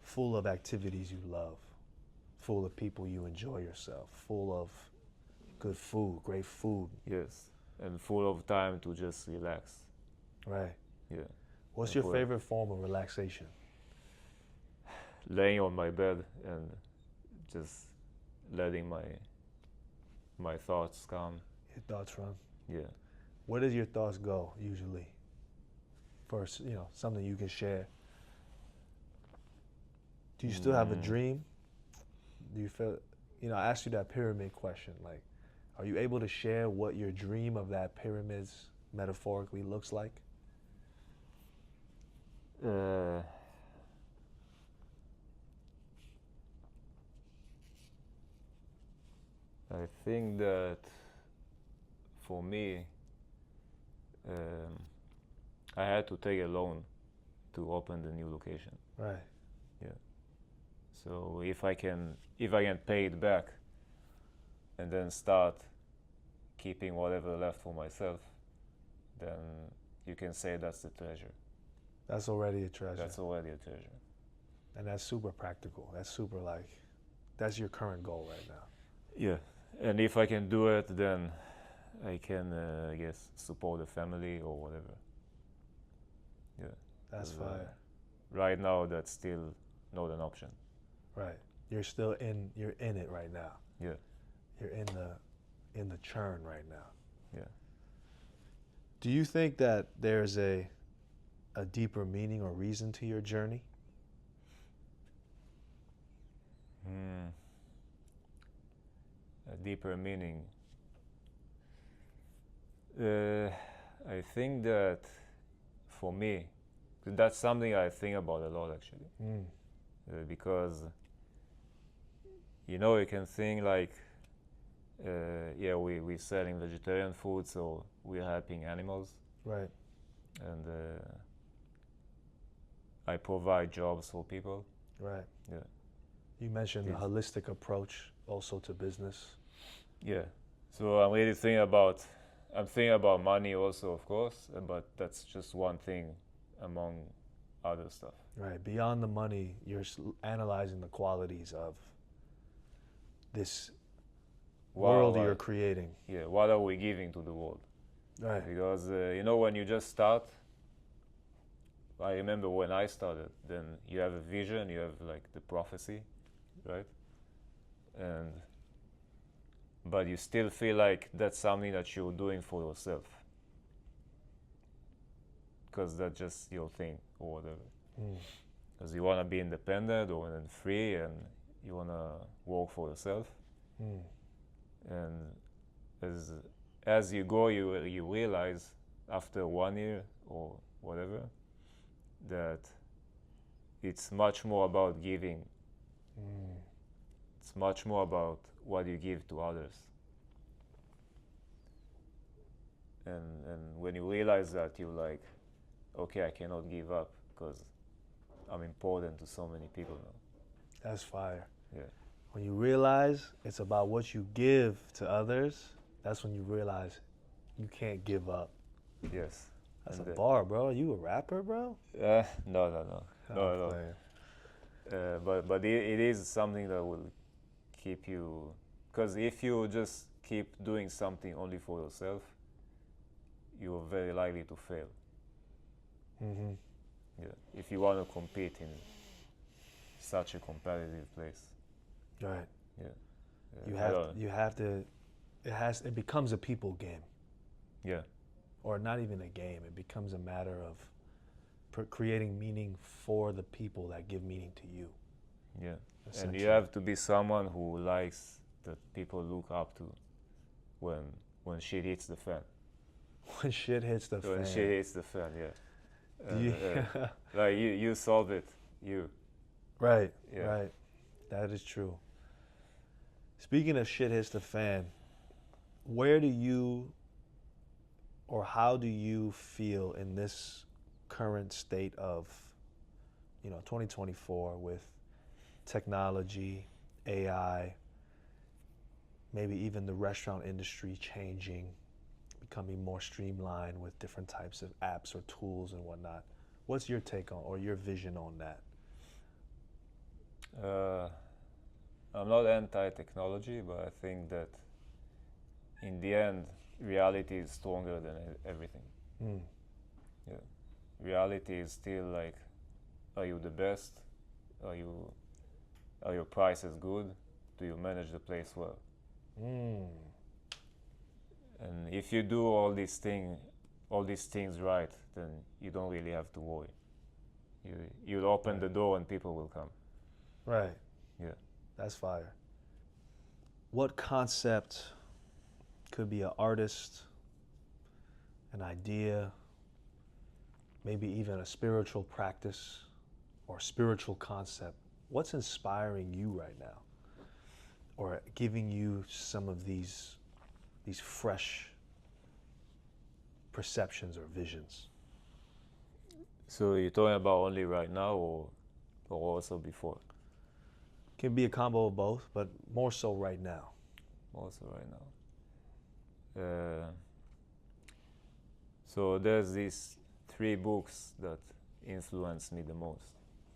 S1: full of activities you love, full of people you enjoy yourself, full of good food, great food.
S2: Yes, and full of time to just relax.
S1: Right.
S2: Yeah.
S1: What's
S2: And
S1: your favorite form of relaxation?
S2: laying on my bed and just letting my thoughts come.
S1: Your thoughts run.
S2: Yeah.
S1: Where does your thoughts go usually? First, something you can share. Do you still have a dream? Do you feel, I asked you that pyramid question. Like, are you able to share what your dream of that pyramid metaphorically looks like?
S2: I think that for me, I had to take a loan to open the new location.
S1: Right.
S2: Yeah. So if I can pay it back, and then start keeping whatever left for myself, then you can say that's the treasure.
S1: That's already a treasure.
S2: That's already a treasure.
S1: And that's super practical. That's super that's your current goal right now.
S2: Yeah. And if I can do it, then I can, I guess, support the family or whatever. Yeah.
S1: That's fire.
S2: Right now, that's still not an option.
S1: Right. You're in it right now.
S2: Yeah.
S1: You're in the churn right now.
S2: Yeah.
S1: Do you think that there's a deeper meaning or reason to your journey?
S2: A deeper meaning. I think that for me, that's something I think about a lot actually. Because you can think like, we're selling vegetarian food, so we're helping animals.
S1: Right.
S2: And I provide jobs for people.
S1: Right.
S2: Yeah.
S1: You mentioned the holistic approach also to business.
S2: Yeah. So I'm really thinking about money also, of course, but that's just one thing among other stuff.
S1: Right. Beyond the money, you're analyzing the qualities of this world you're creating.
S2: Yeah. What are we giving to the world?
S1: Right.
S2: Because, when you just start, I remember when I started, then you have a vision, you have like the prophecy, right? But you still feel like that's something that you're doing for yourself. Because that's just your thing or whatever. Because you want to be independent or free, and you want to work for yourself. And as you go, you realize after 1 year or whatever that it's much more about giving. It's much more about what you give to others. And when you realize that, you're like, okay, I cannot give up because I'm important to so many people now.
S1: That's fire.
S2: Yeah.
S1: When you realize it's about what you give to others, that's when you realize you can't give up.
S2: Yes.
S1: That's a bar, bro. Are you a rapper, bro?
S2: No. But it is something that will keep you, because if you just keep doing something only for yourself, you are very likely to fail. Yeah. If you want to compete in such a competitive place.
S1: Right.
S2: Yeah.
S1: You have to. It becomes a people game.
S2: Yeah.
S1: Or not even a game. It becomes a matter of creating meaning for the people that give meaning to you.
S2: Yeah. And you have to be someone who likes that people look up to when shit hits the fan.
S1: When shit hits the fan.
S2: When shit hits the fan, yeah.
S1: Yeah.
S2: Like you solve it, you.
S1: Right,
S2: Yeah.
S1: right. That is true. Speaking of shit hits the fan, where do you or how do you feel in this current state of 2024 with technology, AI, maybe even the restaurant industry changing, becoming more streamlined with different types of apps or tools and whatnot? What's your take on or your vision on that?
S2: I'm not anti-technology, but I think that in the end, reality is stronger than everything.
S1: Mm.
S2: Yeah, reality is still like, are you the best? Are your prices good? Do you manage the place well?
S1: Mm.
S2: And if you do all these things right, then you don't really have to worry. You'll open the door and people will come.
S1: Right.
S2: Yeah.
S1: That's fire. What concept could be an artist, an idea, maybe even a spiritual practice or spiritual concept? What's inspiring you right now? Or giving you some of these fresh perceptions or visions?
S2: So you're talking about only right now or also before?
S1: Can be a combo of both, but more so right now.
S2: Also right now. So there's these 3 books that influenced me the most.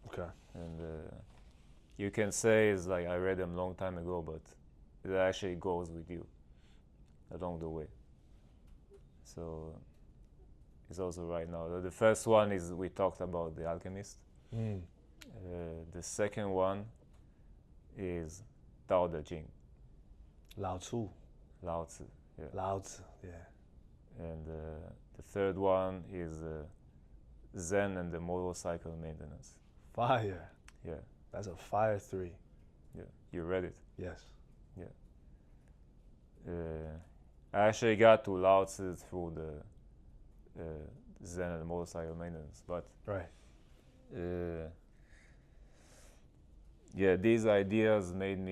S1: Okay.
S2: And you can say it's like I read them a long time ago, but it actually goes with you along the way. So it's also right now. The first one is we talked about the Alchemist.
S1: Mm.
S2: The second one is Daodejing.
S1: Lao Tzu.
S2: Lao Tzu. Yeah.
S1: Lao Tzu, yeah.
S2: And the third one is Zen and the motorcycle maintenance.
S1: Fire.
S2: Yeah.
S1: That's a fire 3.
S2: Yeah. You read it?
S1: Yes.
S2: Yeah. I actually got to Lao Tzu through the Zen and motorcycle maintenance, but
S1: Right.
S2: Yeah, these ideas made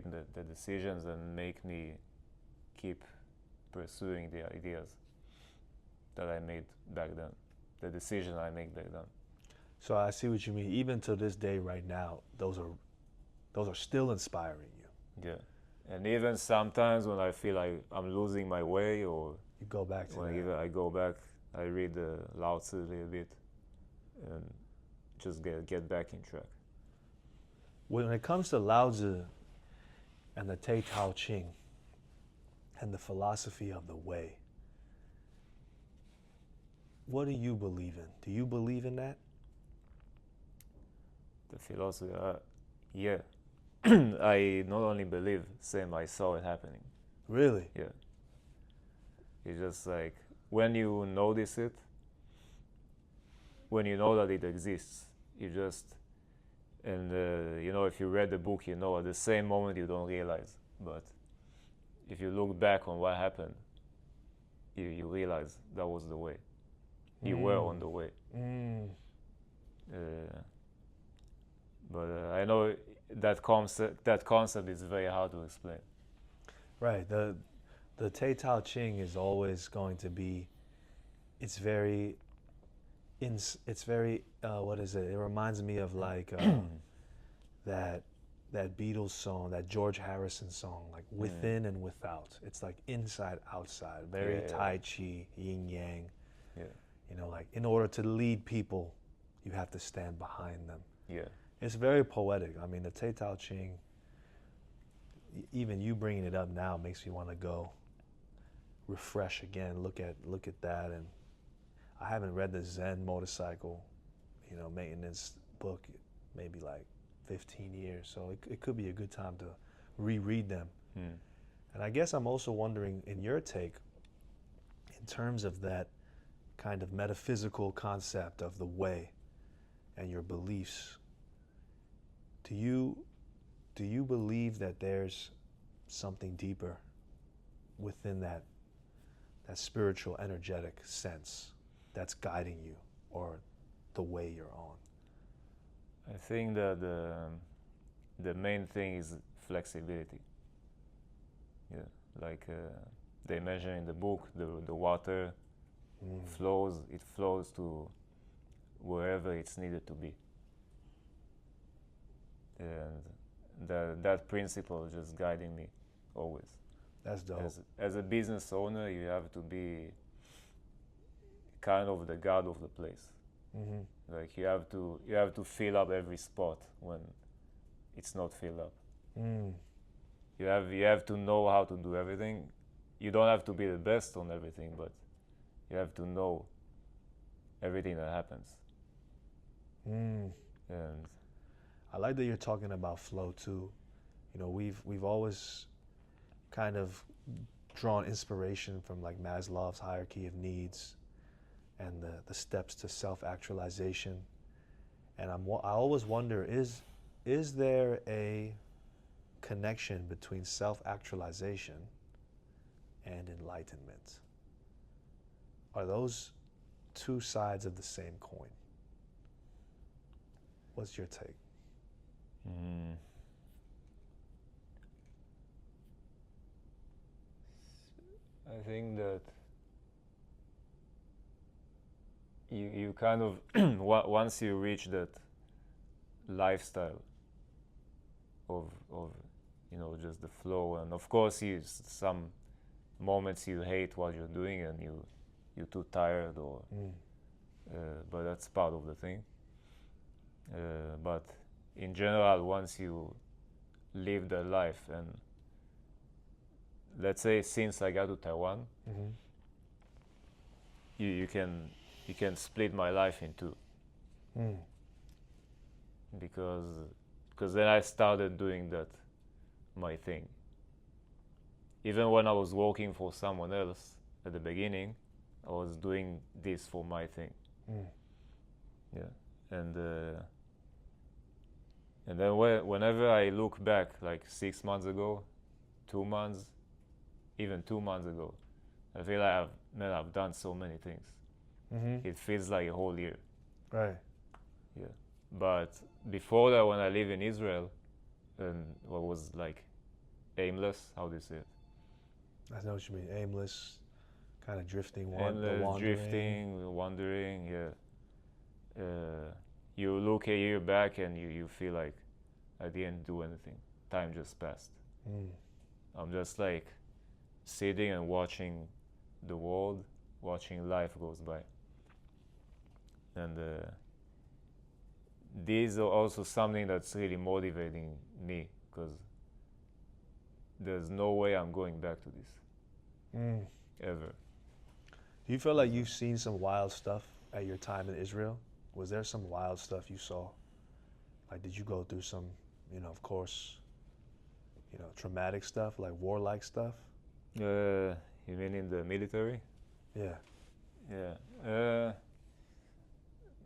S2: the decisions and make me keep pursuing the ideas that I made back then, the decision I made back then.
S1: So I see what you mean. Even to this day, right now, those are still inspiring you.
S2: Yeah, and even sometimes when I feel like I'm losing my way, or
S1: You go back to
S2: when
S1: that.
S2: I go back, I read the Lao Tzu a little bit, and just get back in track.
S1: When it comes to Lao Tzu and the Tao Ching and the philosophy of the way, what do you believe in? Do you believe in that?
S2: The philosophy, yeah. I not only believe, same, I saw it happening.
S1: Really?
S2: Yeah. It's just like when you notice it, when you know that it exists, you just, and if you read the book, at the same moment you don't realize. But if you look back on what happened, you realize that was the way. You were on the way.
S1: Mm.
S2: But I know that concept is very hard to explain.
S1: Right. The Tao Ching is always going to be. It's very. What is it? It reminds me of like that Beatles song, that George Harrison song, like within and without. It's like inside, outside. Very Tai Chi, yin yang.
S2: Yeah.
S1: Like in order to lead people, you have to stand behind them.
S2: Yeah.
S1: It's very poetic. I mean, the Tao Ching, even you bringing it up now makes me want to go refresh again, look at that. And I haven't read the Zen motorcycle, maintenance book, maybe like 15 years. So it could be a good time to reread them. And I guess I'm also wondering, in your take, in terms of that kind of metaphysical concept of the way and your beliefs, do you believe that there's something deeper within that spiritual, energetic sense that's guiding you, or the way you're on?
S2: I think that the main thing is flexibility. Yeah, like they mention in the book, the water flows. It flows to wherever it's needed to be, and that principle is just guiding me always.
S1: That's dope.
S2: As a business owner, you have to be kind of the god of the place. Like you have to fill up every spot when it's not filled up. You have to know how to do everything. You don't have to be the best on everything, but you have to know everything that happens.
S1: Mm.
S2: And
S1: I like that you're talking about flow too. You know, we've always kind of drawn inspiration from like Maslow's hierarchy of needs and the steps to self-actualization. And I always wonder, is there a connection between self-actualization and enlightenment? Are those two sides of the same coin? What's your take?
S2: I think that you kind of once you reach that lifestyle of just the flow, and of course some moments you hate what you're doing and you're too tired or but that's part of the thing. But in general, once you live the life, and let's say since I got to Taiwan,
S1: Mm-hmm.
S2: you can split my life in two, because then I started doing that my thing. Even when I was working for someone else at the beginning, I was doing this for my thing. Yeah, and then whenever I look back, like 6 months ago, 2 months, even 2 months ago, I feel like I've done so many things.
S1: Mm-hmm.
S2: It feels like a whole year.
S1: Right.
S2: Yeah, but before that, when I lived in Israel, and what was like aimless, how do you say it?
S1: I know what you mean. Aimless, kind of drifting,
S2: Aimless,
S1: wandering.
S2: drifting, wandering. Yeah. You look a year back and you feel like I didn't do anything. Time just passed. I'm just like sitting and watching the world, watching life goes by. And these are also something that's really motivating me, because there's no way I'm going back to this ever.
S1: Do you feel like you've seen some wild stuff at your time in Israel? Was there some wild stuff you saw? Like, did you go through some, of course, traumatic stuff, like warlike stuff?
S2: You mean in the military?
S1: Yeah.
S2: Yeah.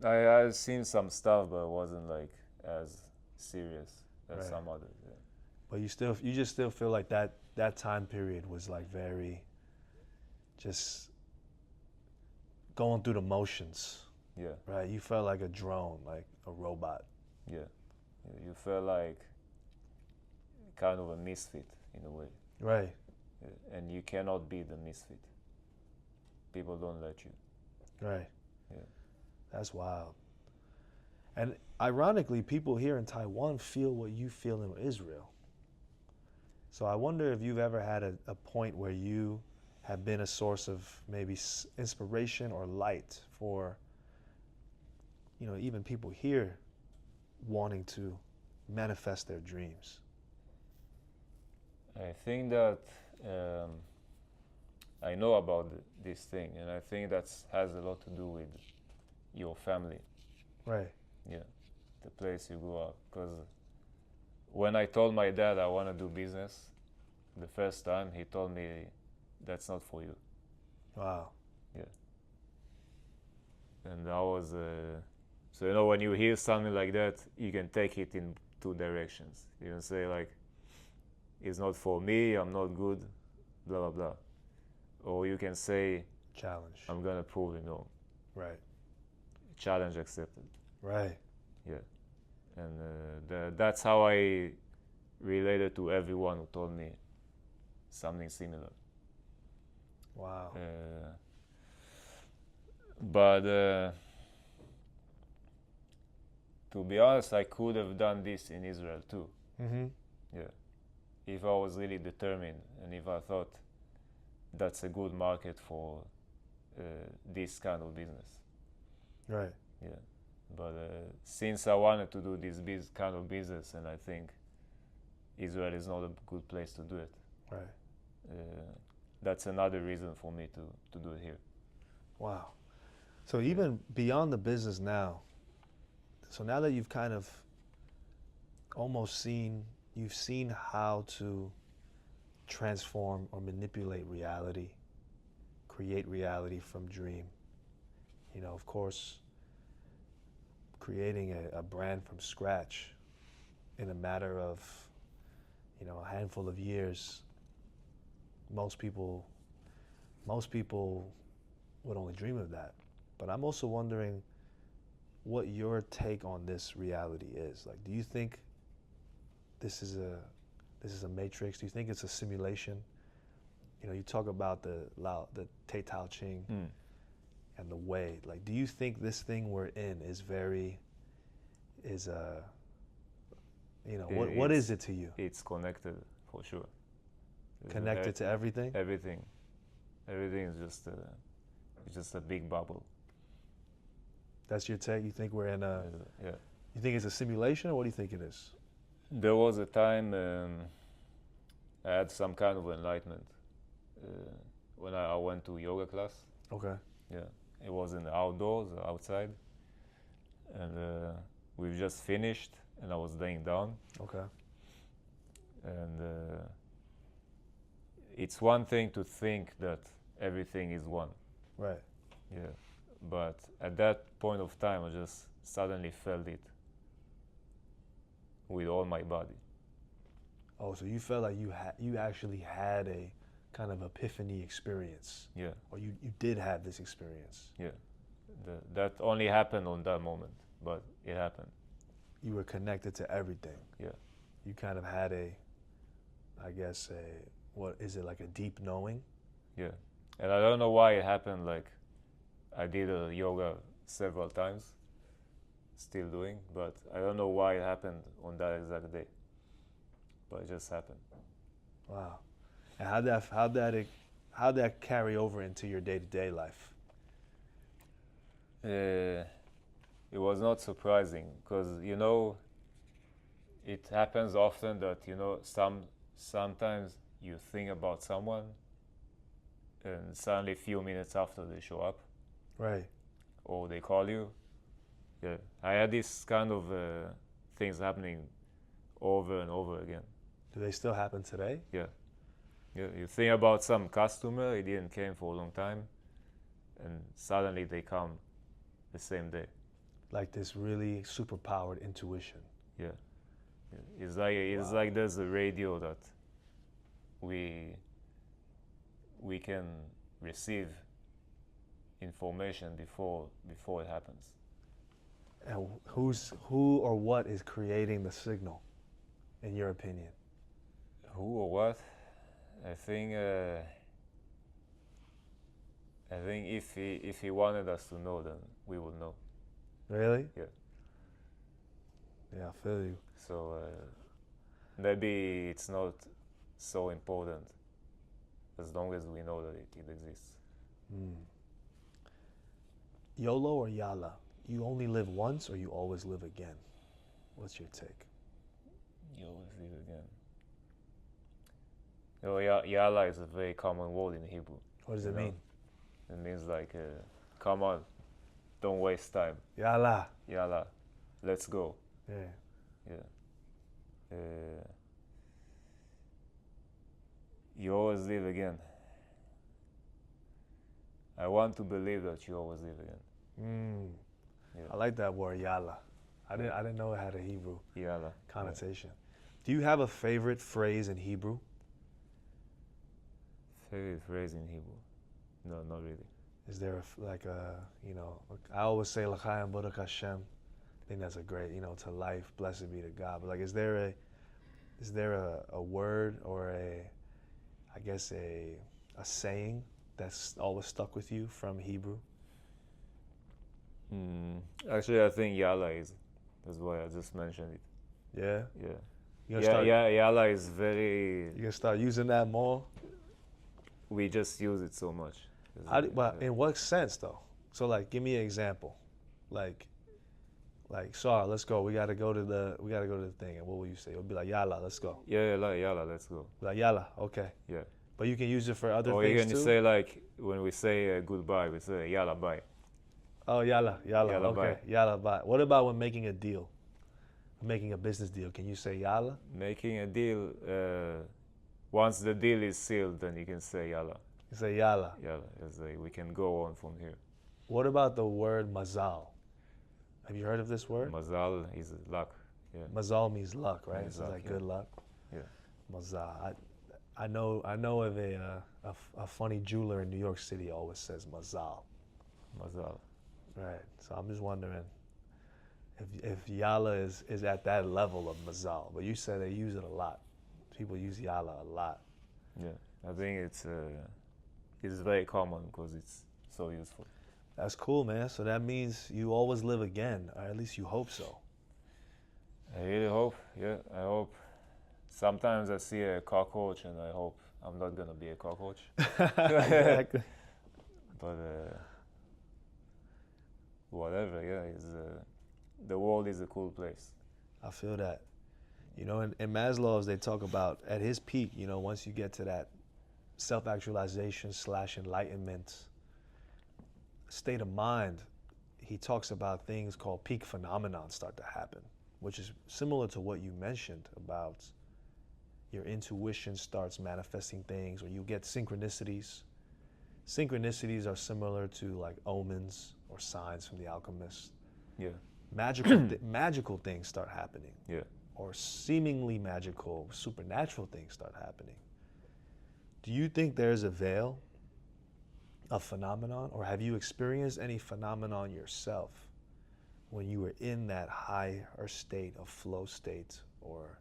S2: I've seen some stuff, but it wasn't like as serious as
S1: Right.
S2: some others. Yeah.
S1: But you just still feel like that time period was like very, just going through the motions,
S2: Yeah.
S1: right? You felt like a drone, like a robot.
S2: Yeah. You felt like kind of a misfit in a way.
S1: Right.
S2: Yeah. And you cannot be the misfit. People don't let you.
S1: Right.
S2: Yeah.
S1: That's wild. And ironically, people here in Taiwan feel what you feel in Israel. So I wonder if you've ever had a point where you have been a source of maybe inspiration or light for, even people here wanting to manifest their dreams.
S2: I think that I know about this thing, and I think that has a lot to do with your family.
S1: Right.
S2: Yeah, the place you grew up. Because when I told my dad I want to do business, the first time he told me, that's not for you.
S1: Wow.
S2: Yeah. And I was, so when you hear something like that, you can take it in two directions. You can say like, it's not for me, I'm not good, blah, blah, blah. Or you can say,
S1: Challenge.
S2: I'm gonna prove you wrong.
S1: Right.
S2: Challenge accepted.
S1: Right.
S2: Yeah. And that's how I related to everyone who told me something similar.
S1: Wow.
S2: But to be honest, I could have done this in Israel too.
S1: Mm-hmm.
S2: Yeah. If I was really determined, and if I thought that's a good market for this kind of business.
S1: Right.
S2: Yeah. But since I wanted to do this kind of business, and I think Israel is not a good place to do it.
S1: Right.
S2: That's another reason for me to do it here.
S1: Wow. So even beyond the business now, so now that you've kind of you've seen how to transform or manipulate reality, create reality from dream. You know, of course, creating a brand from scratch in a matter of, you know, a handful of years, most people would only dream of that. But I'm also wondering what your take on this reality is. Like, do you think this is a matrix? Do you think it's a simulation? You know, you talk about the Daodejing and the way. Like, do you think this thing we're in what is it to you?
S2: It's connected for sure.
S1: Connected to everything?
S2: Everything. Everything is just a big bubble.
S1: That's your take? You think we're in a...
S2: Yeah.
S1: You think it's a simulation, or what do you think it is?
S2: There was a time I had some kind of enlightenment when I went to yoga class.
S1: Okay.
S2: Yeah. It was in the outdoors, outside. And we've just finished, and I was laying down.
S1: Okay.
S2: And it's one thing to think that everything is one.
S1: Right.
S2: Yeah. But at that point of time, I just suddenly felt it with all my body.
S1: Oh, so you felt like you actually had a kind of epiphany experience.
S2: Yeah.
S1: Or you did have this experience.
S2: Yeah. That only happened on that moment, but it happened.
S1: You were connected to everything.
S2: Yeah.
S1: You kind of had what is it, like a deep knowing?
S2: Yeah. And I don't know why it happened. Like, I did yoga several times, still doing, but I don't know why it happened on that exact day. But it just happened.
S1: Wow. And how'd that carry over into your day-to-day life?
S2: It was not surprising because, you know, it happens often that, you know, sometimes you think about someone and suddenly a few minutes after they show up.
S1: Right.
S2: Or they call you. Yeah. I had this kind of things happening over and over again.
S1: Do they still happen today?
S2: Yeah. Yeah. You think about some customer, he didn't came for a long time, and suddenly they come the same day.
S1: Like this really superpowered intuition.
S2: Yeah. Yeah. It's like there's a radio that we can receive information before it happens.
S1: And who or what is creating the signal, in your opinion?
S2: Who or what? I think if he wanted us to know, then we would know.
S1: Really?
S2: Yeah.
S1: Yeah, I feel you.
S2: So maybe it's not so important as long as we know that it exists.
S1: YOLO or YALA? You only live once or you always live again? What's your take?
S2: You always live again. You know, Yala is a very common word in Hebrew.
S1: What does it mean?
S2: It means like, come on, don't waste time.
S1: YALA.
S2: Yala, let's go.
S1: Yeah.
S2: Yeah. You always live again. I want to believe that you always live again. Yeah.
S1: I like that word, YALA. I didn't know it had a Hebrew
S2: Yala
S1: connotation. Yeah. Do you have a favorite phrase in Hebrew?
S2: Favorite phrase in Hebrew? No, not really.
S1: Is there I always say L'chaim Baruch Hashem. I think that's a great, to life, blessed be to God. But like, is there a word or a saying that's always stuck with you from Hebrew?
S2: Actually, I think Yala is. That's why I just mentioned it.
S1: Yeah?
S2: Yeah. Yala is very...
S1: You gonna start using that more?
S2: We just use it so much.
S1: In what sense, though? So, like, give me an example. Like Like, Saar, let's go. We gotta go to the thing. And what will you say? It'll be like, yalla, let's go.
S2: Yeah, like yalla, let's go.
S1: Like, yalla, okay.
S2: Yeah.
S1: But you can use it for other
S2: Or
S1: things
S2: you can
S1: too.
S2: say like when we say goodbye, we say yalla bye.
S1: Oh, yalla,
S2: Yalla,
S1: okay,
S2: bye.
S1: yalla, bye. What about when making a deal? Making a business deal, can you say yalla?
S2: Making a deal. Once the deal is sealed, then you can say yalla.
S1: You say yalla.
S2: Yalla. We can go on from here.
S1: What about the word mazal? Have you heard of this word?
S2: Mazal is luck. Yeah.
S1: Mazal means luck, right? It's
S2: Mazal,
S1: like
S2: yeah.
S1: good luck.
S2: Yeah.
S1: Mazal. I know of a funny jeweler in New York City always says mazal.
S2: Mazal.
S1: Right. So I'm just wondering if yalla is at that level of mazal. But you said they use it a lot. People use yalla a lot.
S2: Yeah. I think it's very common because it's so useful.
S1: That's cool, man. So that means you always live again, or at least you hope so.
S2: I really hope. Yeah, I hope. Sometimes I see a cockroach and I hope I'm not gonna be a cockroach.
S1: Exactly.
S2: But whatever, yeah. The world is a cool place.
S1: I feel that. You know, in Maslow's, they talk about at his peak, you know, once you get to that self-actualization / enlightenment state of mind, he talks about things called peak phenomenon start to happen, which is similar to what you mentioned about your intuition starts manifesting things, or you get synchronicities. Synchronicities are similar to like omens or signs from the Alchemist.
S2: Yeah.
S1: Magical things start happening.
S2: Yeah.
S1: Or seemingly magical, supernatural things start happening. Do you think there's a veil of phenomenon, or have you experienced any phenomenon yourself when you were in that higher state of flow state, or,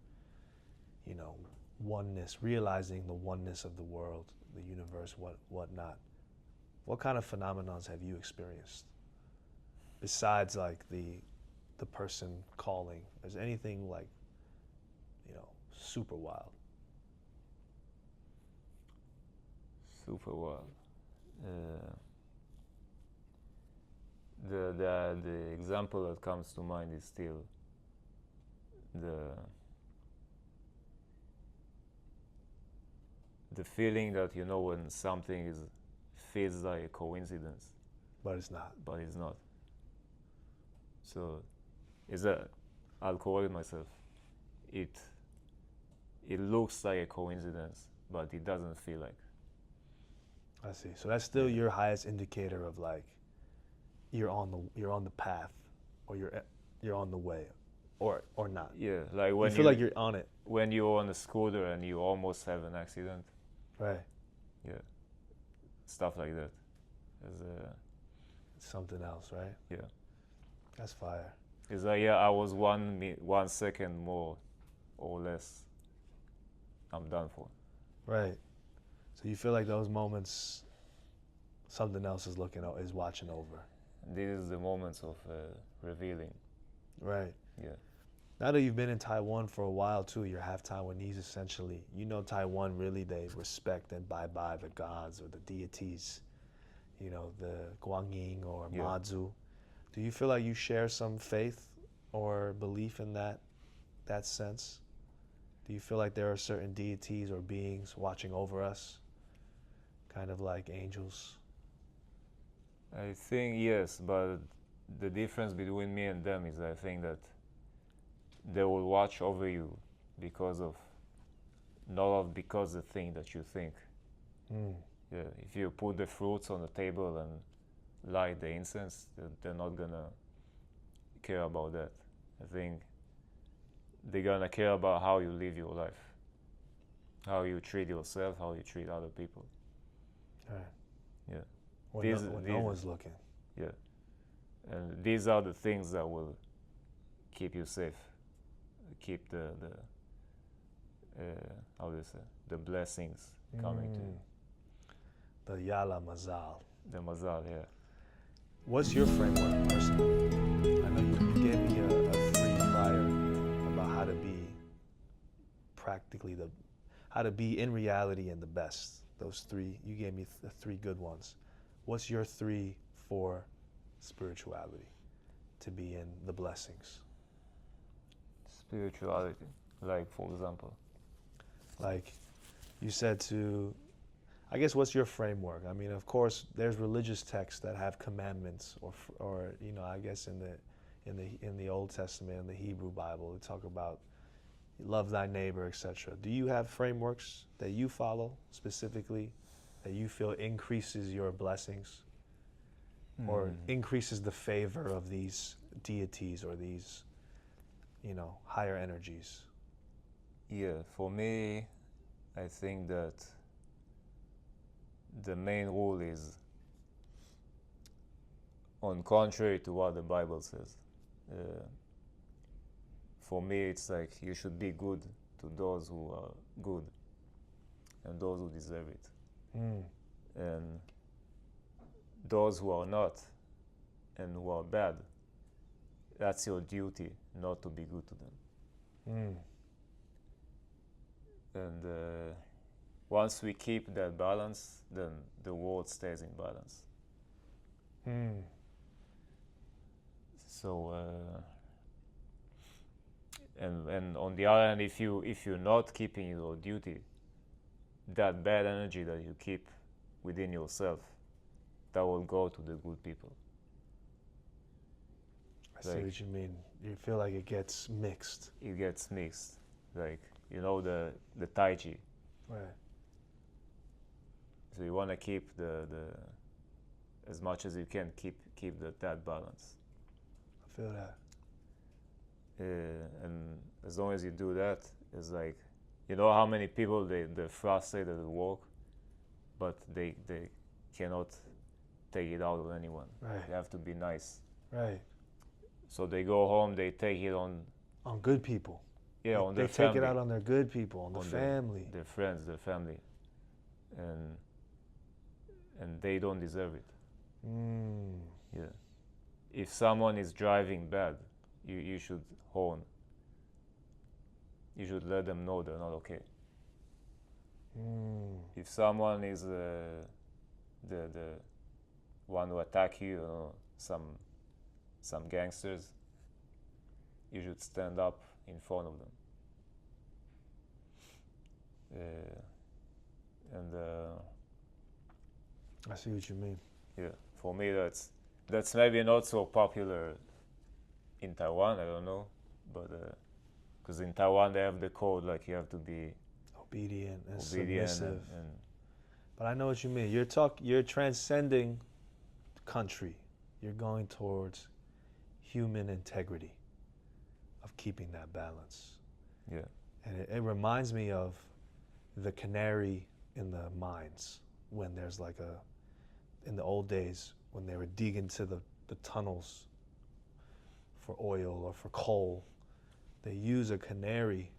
S1: you know, oneness, realizing the oneness of the world, the universe, whatnot? What kind of phenomenons have you experienced besides like the person calling? Is anything like, you know, super wild?
S2: Super wild. The example that comes to mind is still the feeling that, you know, when something feels like a coincidence,
S1: But it's not.
S2: but it's not. So I'll call it myself. It looks like a coincidence, but it doesn't feel like.
S1: I see. So that's still your highest indicator of like you're on the path, or you're on the way, or not.
S2: Yeah, like when
S1: you feel like you're on it.
S2: When you're on a scooter and you almost have an accident.
S1: Right.
S2: Yeah. Stuff like that.
S1: It's something else, right?
S2: Yeah.
S1: That's fire.
S2: It's like, yeah, I was 1 second more or less, I'm done for.
S1: Right. So you feel like those moments, something else is watching over.
S2: This is the moments of revealing.
S1: Right.
S2: Yeah.
S1: Now that you've been in Taiwan for a while too, you're half Taiwanese essentially. You know, Taiwan really, they respect and bye the gods or the deities. You know, the Guanyin or
S2: Yeah.
S1: Mazu. Do you feel like you share some faith or belief in that sense? Do you feel like there are certain deities or beings watching over us, kind of like angels?
S2: I think yes, but the difference between me and them is I think that they will watch over you because of the thing that you think.
S1: Mm.
S2: Yeah, if you put the fruits on the table and light the incense, they're not gonna care about that. I think they're gonna care about how you live your life, how you treat yourself, how you treat other people.
S1: Right.
S2: Yeah.
S1: When no one's looking.
S2: Yeah. And these are the things that will keep you safe, keep the blessings coming to you.
S1: The Yala Mazal.
S2: The mazal, yeah.
S1: What's your framework personally? I know you gave me a free flyer about how to be how to be in reality and the best. Those three, you gave me the three good ones. What's your 3 for spirituality? to be in the blessings?
S2: Spirituality, like for example.
S1: Like you said to, I guess, what's your framework? I mean, of course, there's religious texts that have commandments, or you know, I guess in the Old Testament, in the Hebrew Bible, they talk about love thy neighbor, etc. Do you have frameworks that you follow specifically that you feel increases your blessings or increases the favor of these deities or these, you know, higher energies?
S2: Yeah, for me, I think that the main rule is on contrary to what the Bible says. For me, it's like you should be good to those who are good and those who deserve it. And those who are not and who are bad, that's your duty not to be good to them. And once we keep that balance, then the world stays in balance. So, and on the other hand, if you're not keeping your duty, that bad energy that you keep within yourself, that will go to the good people.
S1: I see what you mean. You feel like it gets mixed.
S2: It gets mixed, like, you know, the Tai Chi.
S1: Right.
S2: So you want to keep the as much as you can keep that balance.
S1: I feel that.
S2: And as long as you do that, it's like, you know how many people they're frustrated at work, but they cannot take it out on anyone.
S1: Right.
S2: They have to be nice.
S1: Right.
S2: So they go home, they take it on
S1: good people.
S2: Yeah, on their
S1: they
S2: family.
S1: take it out on their good people, on the family,
S2: their friends, their family, and they don't deserve it. Yeah. If someone is driving bad, you should horn. You should let them know they're not okay. If someone is the one who attack you, you know, some gangsters, you should stand up in front of them.
S1: I see what you mean.
S2: Yeah, for me that's maybe not so popular in Taiwan. I don't know, but because in Taiwan they have the code, like you have to be
S1: obedient and submissive.
S2: And
S1: but I know what you mean. You're transcending country. You're going towards human integrity of keeping that balance.
S2: Yeah.
S1: And it reminds me of the canary in the mines when there's like in the old days when they were digging to the tunnels for oil or for coal, they use a canary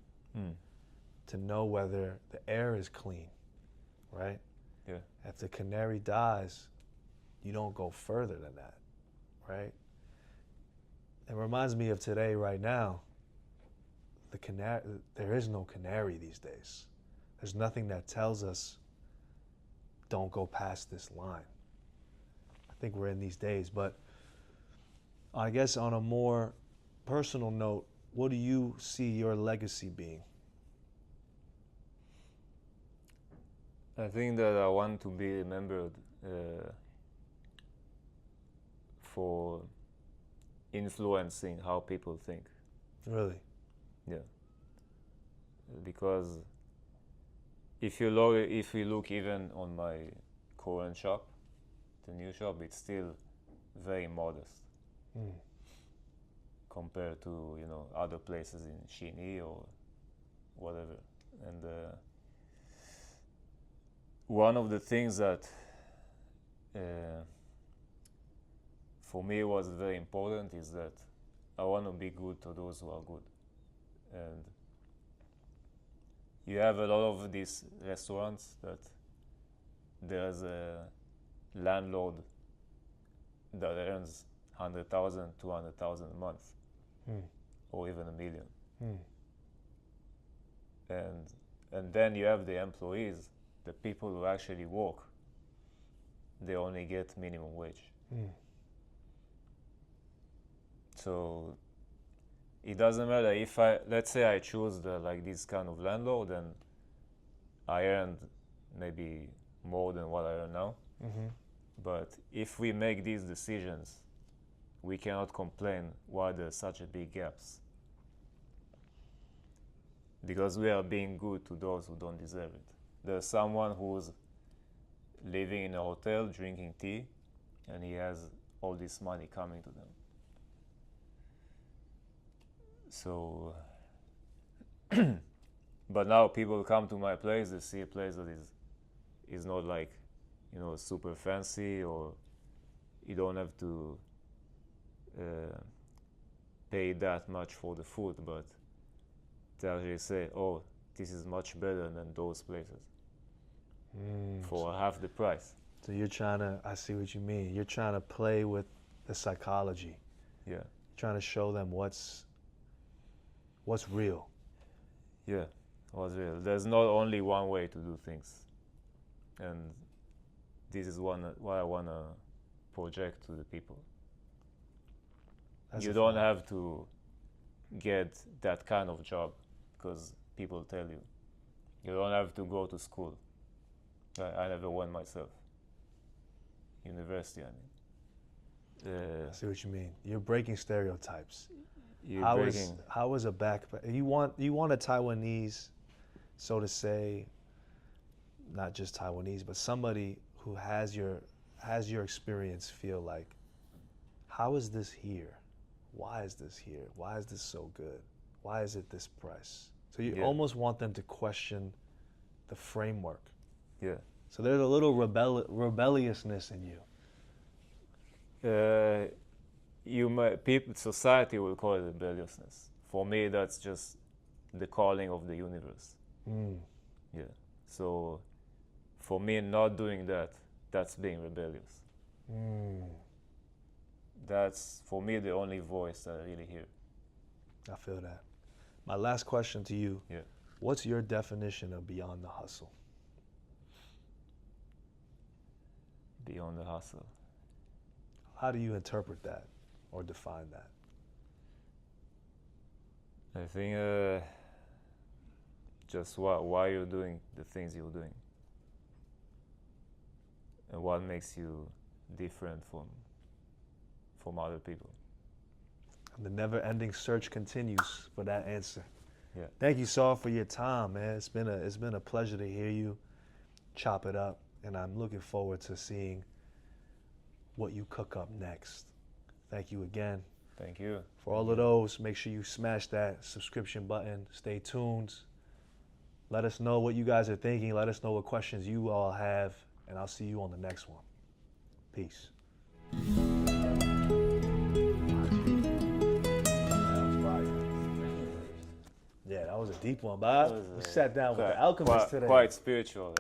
S1: to know whether the air is clean, right?
S2: Yeah.
S1: If the canary dies, you don't go further than that, right? It reminds me of today, right now. There is no canary these days. There's nothing that tells us don't go past this line. I think we're in these days, but I guess on a more personal note, what do you see your legacy being?
S2: I think that I want to be remembered for influencing how people think.
S1: Really?
S2: Yeah. Because if you look even on my current shop, the new shop, it's still very modest compared to, you know, other places in Shinee or whatever. And one of the things that for me was very important is that I want to be good to those who are good. And you have a lot of these restaurants that there's a landlord that earns 100,000, 200,000 a month, or even $1 million. And then you have the employees, the people who actually work, they only get minimum wage. So it doesn't matter if let's say I choose this kind of landlord, then I earned maybe more than what I earn now.
S1: Mm-hmm.
S2: But if we make these decisions, we cannot complain why there's such a big gaps. Because we are being good to those who don't deserve it. There's someone who's living in a hotel, drinking tea, and he has all this money coming to them. So, but now people come to my place, they see a place that is not like, super fancy, or you don't have to pay that much for the food, but they actually say, oh, this is much better than those places for half the price.
S1: So you're trying to, I see what you mean. You're trying to play with the psychology.
S2: Yeah.
S1: You're trying to show them what's real.
S2: Yeah, what's real. There's not only one way to do things. And this is what I want to project to the people. You don't have to get that kind of job because people tell you. You don't have to go to school. I never went myself. University, I mean.
S1: I see what you mean. You're breaking stereotypes. How is a backpack? You want a Taiwanese, so to say, not just Taiwanese, but somebody who has your experience feel like, how is this here? Why is this here? Why is this so good? Why is it this price? So you almost want them to question the framework.
S2: Yeah.
S1: So there's a little rebelliousness in you.
S2: Society will call it rebelliousness. For me, that's just the calling of the universe. Yeah. So for me, not doing that, that's being rebellious. That's, for me, the only voice that I really hear.
S1: I feel that. My last question to you.
S2: Yeah.
S1: What's your definition of beyond the hustle?
S2: Beyond the hustle.
S1: How do you interpret that or define that?
S2: I think just why you're doing the things you're doing. And what makes you different from other people.
S1: And the never-ending search continues for that answer.
S2: Yeah.
S1: Thank you, Saar, for your time, man. It's been a pleasure to hear you chop it up, and I'm looking forward to seeing what you cook up next. Thank you again.
S2: Thank you.
S1: For all of those, make sure you smash that subscription button. Stay tuned. Let us know what you guys are thinking. Let us know what questions you all have, and I'll see you on the next one. Peace. Yeah, that was a deep one, Bob. We sat down with the Alchemist today.
S2: Quite spiritual.